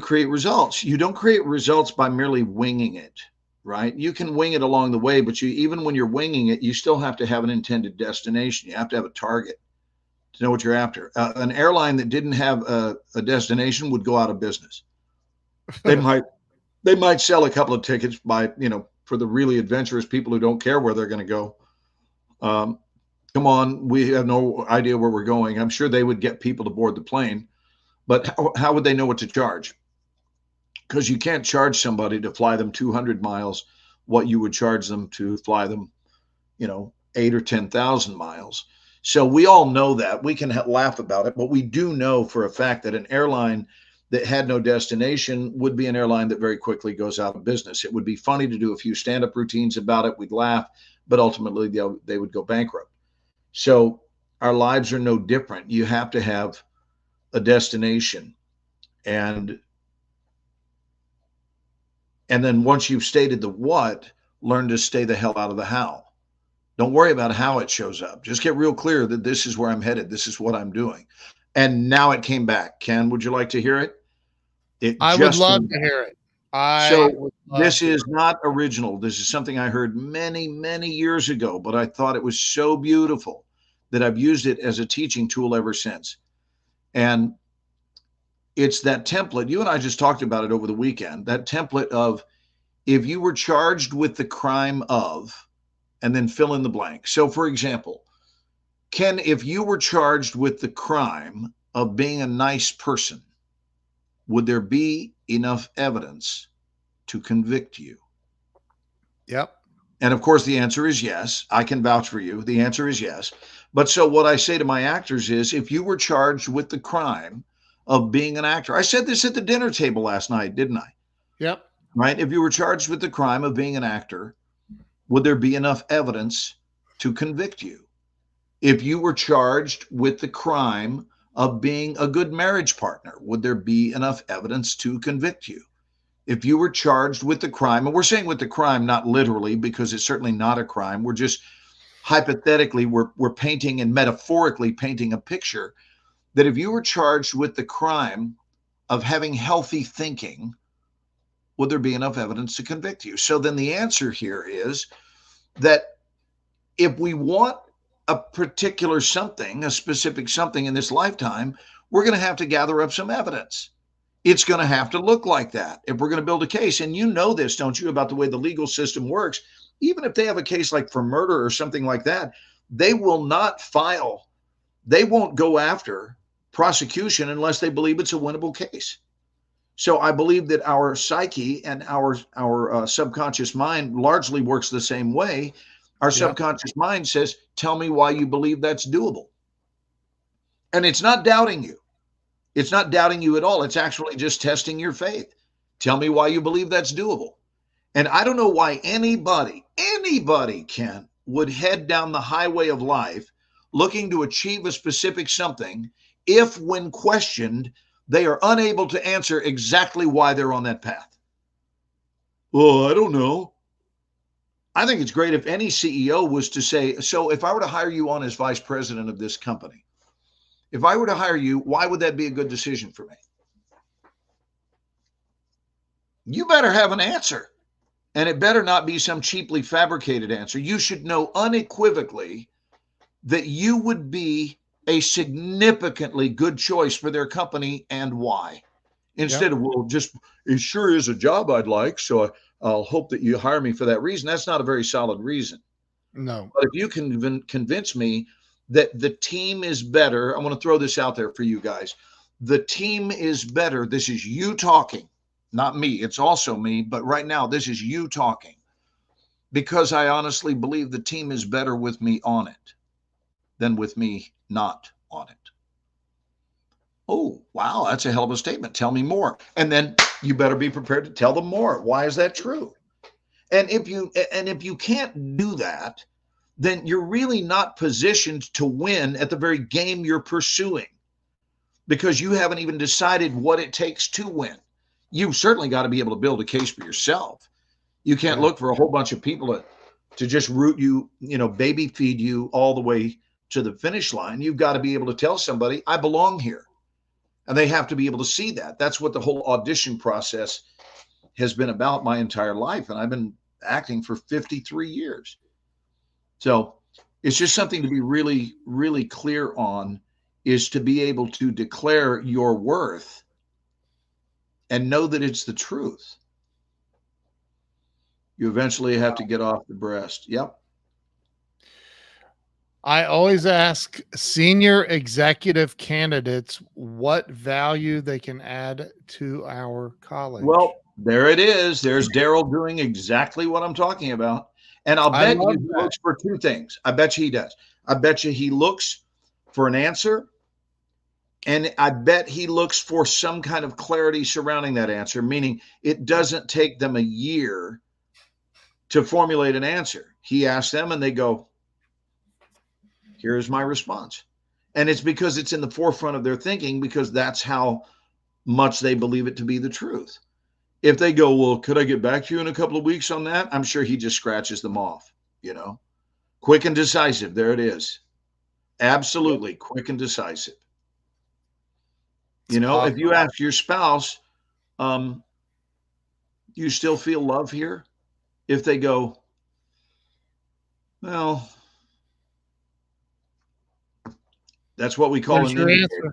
create results. You don't create results by merely winging it, right? You can wing it along the way, but even when you're winging it, you still have to have an intended destination. You have to have a target to know what you're after. An airline that didn't have a destination would go out of business. They might sell a couple of tickets for the really adventurous people who don't care where they're going to go. Come on, we have no idea where we're going. I'm sure they would get people to board the plane, but how would they know what to charge? Because you can't charge somebody to fly them 200 miles what you would charge them to fly them, 8 or 10,000 miles. So we all know that. We can laugh about it, but we do know for a fact that an airline that had no destination would be an airline that very quickly goes out of business. It would be funny to do a few stand-up routines about it. We'd laugh, but ultimately they would go bankrupt. So our lives are no different. You have to have a destination. And then once you've stated the what, learn to stay the hell out of the how. Don't worry about how it shows up. Just get real clear that this is where I'm headed. This is what I'm doing. And now it came back. Ken, would you like to hear it? I would love to hear it. So this is not original. This is something I heard many, many years ago, but I thought it was so beautiful that I've used it as a teaching tool ever since. And it's that template. You and I just talked about it over the weekend. That template of, if you were charged with the crime of, and then fill in the blank. So for example, Ken, if you were charged with the crime of being a nice person, would there be enough evidence to convict you? Yep. And of course, the answer is yes. I can vouch for you. The answer is yes. But so what I say to my actors is, if you were charged with the crime of being an actor, I said this at the dinner table last night, didn't I? Yep. Right. If you were charged with the crime of being an actor, would there be enough evidence to convict you? If you were charged with the crime of being a good marriage partner? Would there be enough evidence to convict you? If you were charged with the crime, and we're saying with the crime, not literally, because it's certainly not a crime. We're just hypothetically, we're painting and metaphorically painting a picture that if you were charged with the crime of having healthy thinking, would there be enough evidence to convict you? So then the answer here is that if we want a particular something, a specific something in this lifetime, we're going to have to gather up some evidence. It's going to have to look like that if we're going to build a case. And you know this, don't you, about the way the legal system works? Even if they have a case like for murder or something like that, they will not file, they won't go after prosecution unless they believe it's a winnable case. So I believe that our psyche and our subconscious mind largely works the same way. Our subconscious mind says, tell me why you believe that's doable. And it's not doubting you. It's not doubting you at all. It's actually just testing your faith. Tell me why you believe that's doable. And I don't know why anybody, Ken, would head down the highway of life looking to achieve a specific something if, when questioned, they are unable to answer exactly why they're on that path. Well, I don't know. I think it's great if any CEO was to say, so if I were to hire you on as vice president of this company, if I were to hire you, why would that be a good decision for me? You better have an answer. And it better not be some cheaply fabricated answer. You should know unequivocally that you would be a significantly good choice for their company and why. Instead of, well, just, it sure is a job I'd like, so I'll hope that you hire me for that reason. That's not a very solid reason. No. But if you can convince me that the team is better, I want to throw this out there for you guys. The team is better. This is you talking, not me. It's also me. But right now, this is you talking, because I honestly believe the team is better with me on it than with me not on it. Oh, wow, that's a hell of a statement. Tell me more. And then you better be prepared to tell them more. Why is that true? And if you can't do that, then you're really not positioned to win at the very game you're pursuing, because you haven't even decided what it takes to win. You've certainly got to be able to build a case for yourself. You can't look for a whole bunch of people to just root you, baby feed you all the way to the finish line. You've got to be able to tell somebody, I belong here. And they have to be able to see that. That's what the whole audition process has been about my entire life. And I've been acting for 53 years. So it's just something to be really, really clear on, is to be able to declare your worth and know that it's the truth. You eventually have to get off the breast. Yep. I always ask senior executive candidates what value they can add to our college. Well, there it is. There's Daryl doing exactly what I'm talking about. And I'll bet you he looks for two things. I bet you he does. I bet you he looks for an answer. And I bet he looks for some kind of clarity surrounding that answer, meaning it doesn't take them a year to formulate an answer. He asks them and they go, here's my response. And it's because it's in the forefront of their thinking, because that's how much they believe it to be the truth. If they go, well, could I get back to you in a couple of weeks on that? I'm sure he just scratches them off, Quick and decisive. There it is. Absolutely quick and decisive. If you ask your spouse, you still feel love here? If they go, well, that's what we call an indicator.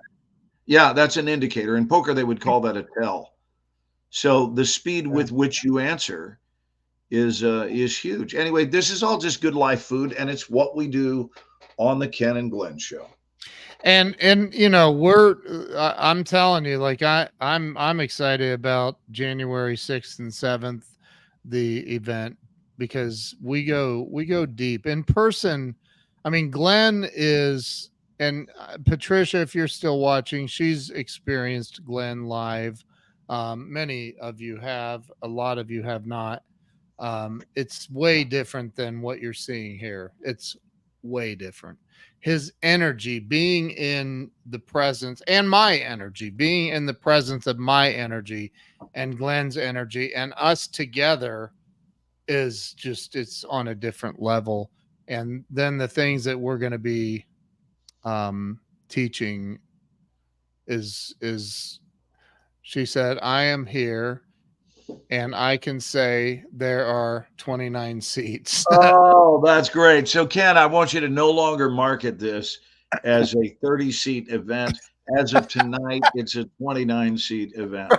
Yeah, that's an indicator. In poker, they would call that a tell. So the speed with which you answer is huge. Anyway, this is all just good life food, and it's what we do on the Ken and Glenn show. And I'm telling you, like I'm excited about January 6th and 7th, the event, because we go deep in person. I mean, Glenn is, and Patricia, if you're still watching, she's experienced Glenn live. Many of you have, a lot of you have not. It's way different than what you're seeing here. It's way different. His energy, being in the presence, and my energy, being in the presence of my energy and Glenn's energy and us together is just, it's on a different level. And then the things that we're going to be teaching is she said, I am here and I can say there are 29 seats. Oh, that's great. So, Ken, I want you to no longer market this as a 30-seat event. As of tonight, it's a 29-seat event.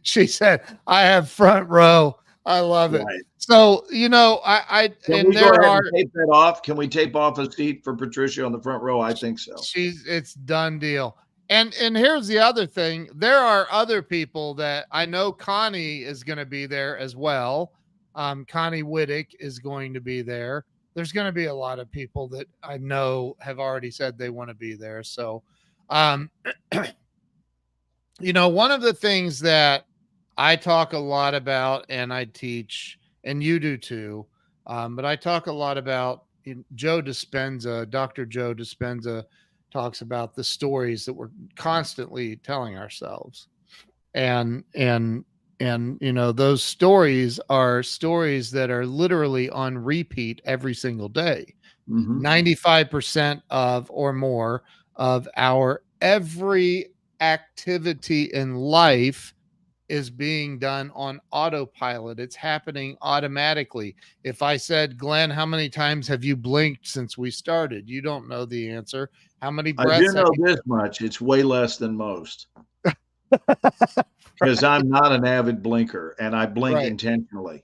She said, I have front row. I love it. Right. So, you know, Can and we go there ahead are, and tape that off? Can we tape off a seat for Patricia on the front row? I think so. it's done deal. And here's the other thing. There are other people that I know. Connie is going to be there as well. Connie Whittick is going to be there. There's going to be a lot of people that I know have already said they want to be there. So, you know, one of the things that I talk a lot about and I teach, and you do too, but I talk a lot about Joe Dispenza, Dr. Joe Dispenza talks about the stories that we're constantly telling ourselves. And you know, those stories are stories that are literally on repeat every single day. 95% of or more of our every activity in life is being done on autopilot. It's happening automatically. If I said, Glenn, how many times have you blinked since we started? You don't know the answer. How many I breaths? do know this much. It's way less than most. Because I'm not an avid blinker and I blink Right. intentionally.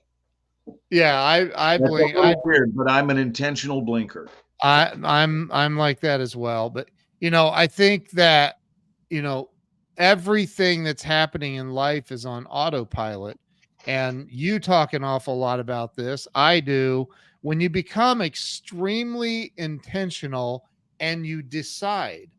Yeah, I That's blink. a little weird, but I'm an intentional blinker. I'm like that as well. But you know, I think that, you know, everything that's happening in life is on autopilot. And you talk an awful lot about this. I do. When you become extremely intentional and you decide,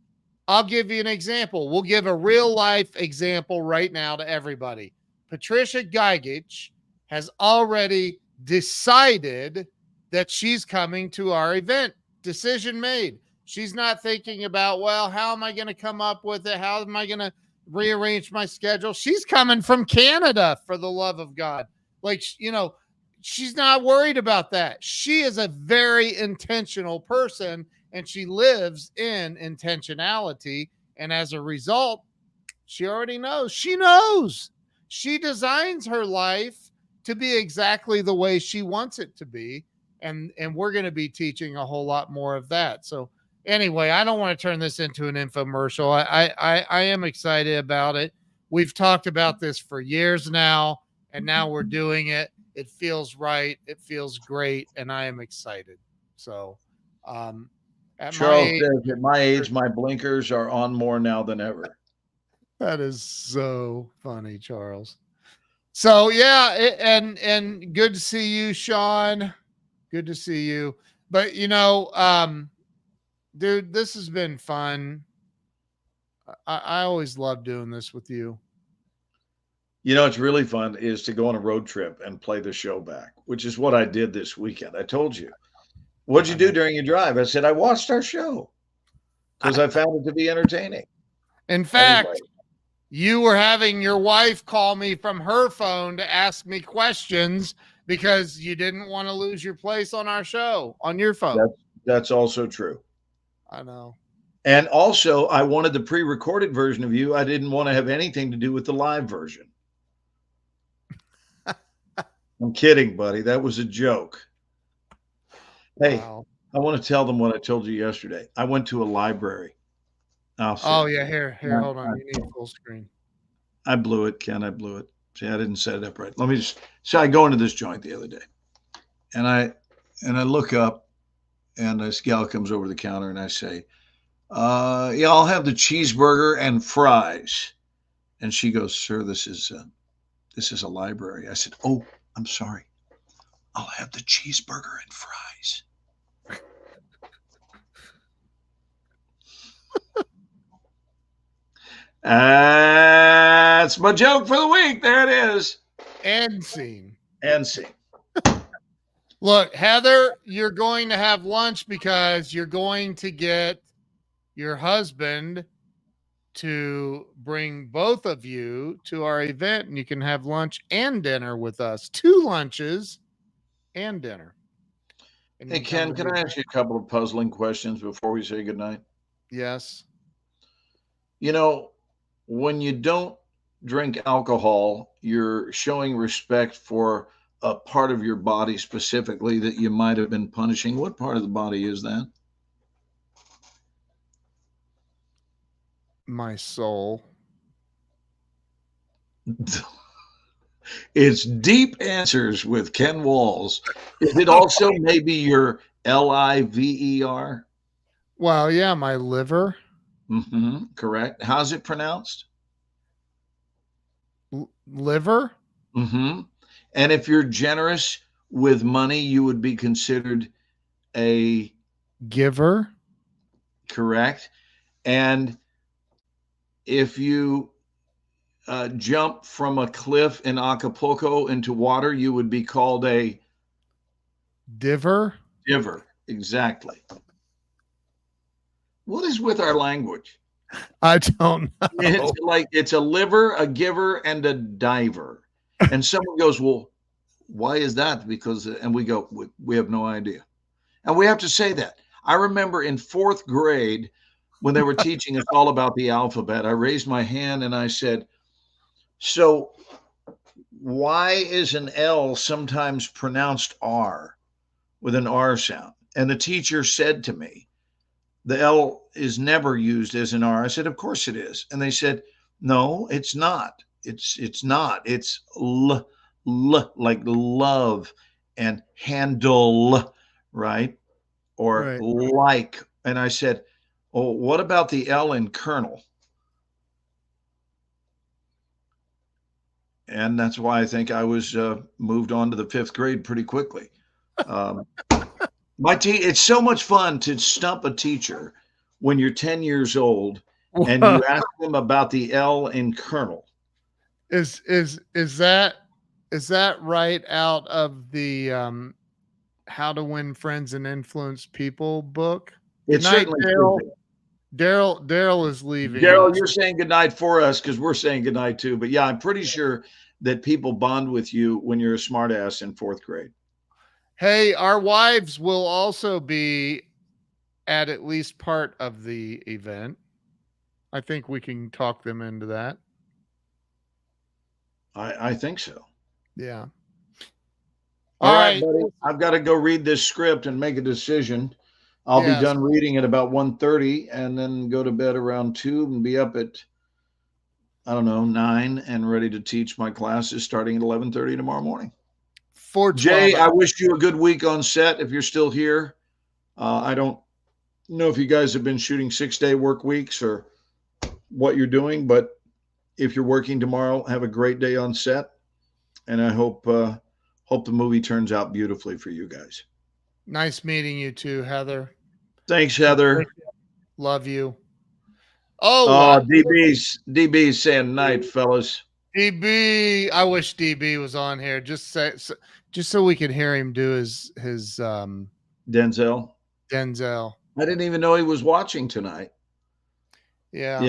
I'll give you an example. We'll give a real life example right now to everybody. Patricia Gigich has already decided that she's coming to our event. Decision made. She's not thinking about, well, how am I going to come up with it? How am I going to rearrange my schedule? She's coming from Canada, for the love of God. Like, you know, she's not worried about that. She is a very intentional person and she lives in intentionality. And as a result, she already knows. She knows. She designs her life to be exactly the way she wants it to be. And we're going to be teaching a whole lot more of that. So anyway, I don't want to turn this into an infomercial. I am excited about it. We've talked about this for years now, and now we're doing it. It feels right. It feels great. And I am excited. So, Charles says, at my age, my blinkers are on more now than ever. That is so funny, Charles. So yeah, and good to see you, Sean. Good to see you. But you know, dude, this has been fun. I always love doing this with you. You know, it's really fun is to go on a road trip and play the show back, which is what I did this weekend. I told you. What'd you do during your drive? I said, I watched our show because I found it to be entertaining. In fact, you were having your wife call me from her phone to ask me questions because you didn't want to lose your place on our show on your phone. That's also true. I know. And also, I wanted the pre-recorded version of you. I didn't want to have anything to do with the live version. I'm kidding, buddy. That was a joke. Hey, wow. I want to tell them what I told you yesterday. I went to a library. Oh, yeah. Here, hold on. You need full screen. I blew it, Ken. I blew it. See, I didn't set it up right. Let me just. So I go into this joint the other day, and I look up, and this gal comes over the counter, and I say, "Yeah, I'll have the cheeseburger and fries." And she goes, "Sir, this is a library." I said, "Oh, I'm sorry. I'll have the cheeseburger and fries." That's my joke for the week. There it is. End scene. End scene. Look, Heather, you're going to have lunch because you're going to get your husband to bring both of you to our event, and you can have lunch and dinner with us. 2 lunches and dinner. And Hey, you come Ken, to can the I ask you a couple of puzzling questions before we say goodnight? Yes. You know, when you don't drink alcohol, you're showing respect for a part of your body specifically that you might have been punishing. What part of the body is that? My soul. It's deep answers with Ken Walls. Is it also maybe your liver? Well, yeah, my liver. Correct. How's it pronounced? Liver? And if you're generous with money, you would be considered a Giver? correct. And if you jump from a cliff in Acapulco into water, you would be called a Diver? diver. Exactly. What is with our language? I don't know. It's like it's a liver, a giver, and a diver. And someone goes, well, why is that? Because, and we go, we have no idea. And we have to say that. I remember in 4th grade when they were teaching us all about the alphabet, I raised my hand and I said, so why is an L sometimes pronounced R with an R sound? And the teacher said to me, the L is never used as an R. I said, of course it is. And they said, no, it's not. It's not. It's L, like love, and handle, right? Or Right. like. And I said, oh, what about the L in Colonel? And that's why I think I was moved on to the 5th grade pretty quickly. It's so much fun to stump a teacher when you're 10 years old and you ask them about the L in Colonel. Is that right out of the How to Win Friends and Influence People book? It certainly Daryl. could be. Daryl is leaving. Daryl, you're saying goodnight for us because we're saying goodnight too. But yeah, I'm pretty sure that people bond with you when you're a smartass in 4th grade. Hey, our wives will also be at least part of the event. I think we can talk them into that. I think so. Yeah. All right, buddy. I've got to go read this script and make a decision. I'll be done reading at about 1:30 and then go to bed around 2 and be up at, I don't know, 9 and ready to teach my classes starting at 11:30 tomorrow morning. Jay, I wish you a good week on set if you're still here. I don't know if you guys have been shooting 6-day work weeks or what you're doing, but if you're working tomorrow, have a great day on set. And I hope the movie turns out beautifully for you guys. Nice meeting you too, Heather. Thanks, Heather. Love you. DB's saying night, fellas. DB, I wish DB was on here just so we could hear him do his Denzel. I didn't even know he was watching tonight. Yeah.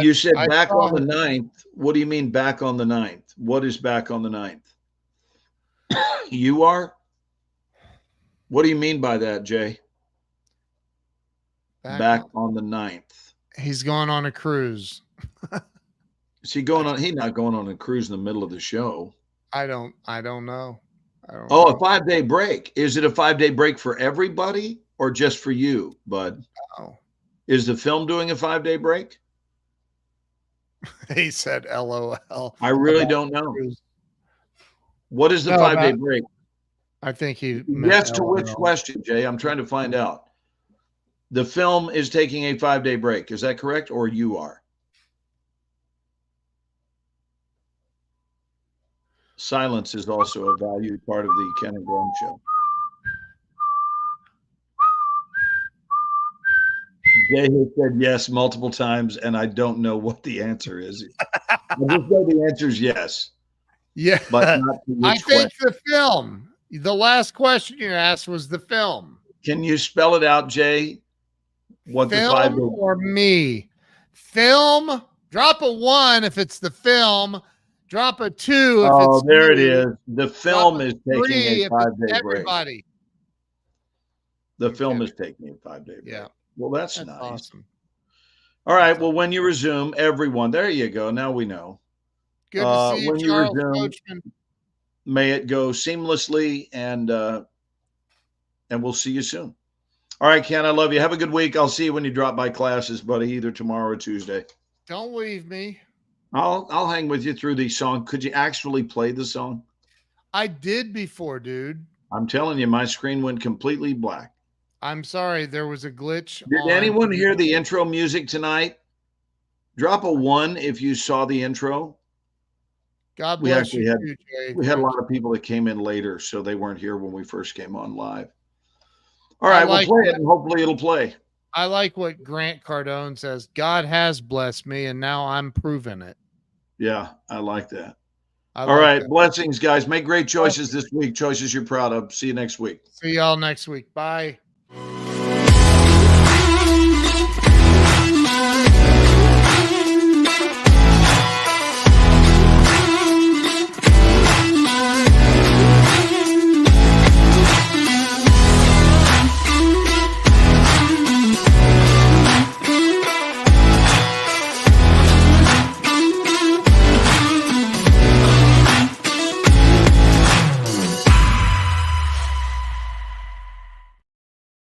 You said back on the 9th. What do you mean back on the 9th? What is back on the 9th? You are? What do you mean by that, Jay? Back on the 9th. He's going on a cruise. Is he going on? He's not going on a cruise in the middle of the show. I don't know. A 5-day break. Is it a 5-day break for everybody or just for you, bud? Oh. Is the film doing a 5-day break? He said LOL. I really don't know. What is the 5-day break? I think he Yes to which question, Jay? I'm trying to find out. The film is taking a 5-day break. Is that correct? Or you are? Silence is also a valued part of the Ken and Glenn show. Jay has said yes multiple times, and I don't know what the answer is. I just know the answer is yes. Yeah, but not to which I think the film. The last question you asked was the film. Can you spell it out, Jay? What the 5 Film or me? Film. Drop a 1 if it's the film. Drop a 2 if it's there me. it is. The film is taking 3 a if 5-day it's break. everybody. The film is taking a 5-day break. Yeah. Well, that's nice. Awesome. All right. Well, when you resume, everyone, there you go. Now we know. Good to see you, when Charles you resume, Coachman. may it go seamlessly, and we'll see you soon. All right, Ken, I love you. Have a good week. I'll see you when you drop by classes, buddy, either tomorrow or Tuesday. Don't leave me. I'll hang with you through the song. Could you actually play the song? I did before, dude. I'm telling you, my screen went completely black. I'm sorry, there was a glitch. Did anyone hear the intro music tonight? Drop a 1 if you saw the intro. God bless you. We had a lot of people that came in later, so they weren't here when we first came on live. All right, we'll play it, and hopefully it'll play. I like what Grant Cardone says. God has blessed me, and now I'm proving it. Yeah, I like that. All right, blessings, guys. Make great choices this week. Choices you're proud of. See you next week. See y'all next week. Bye.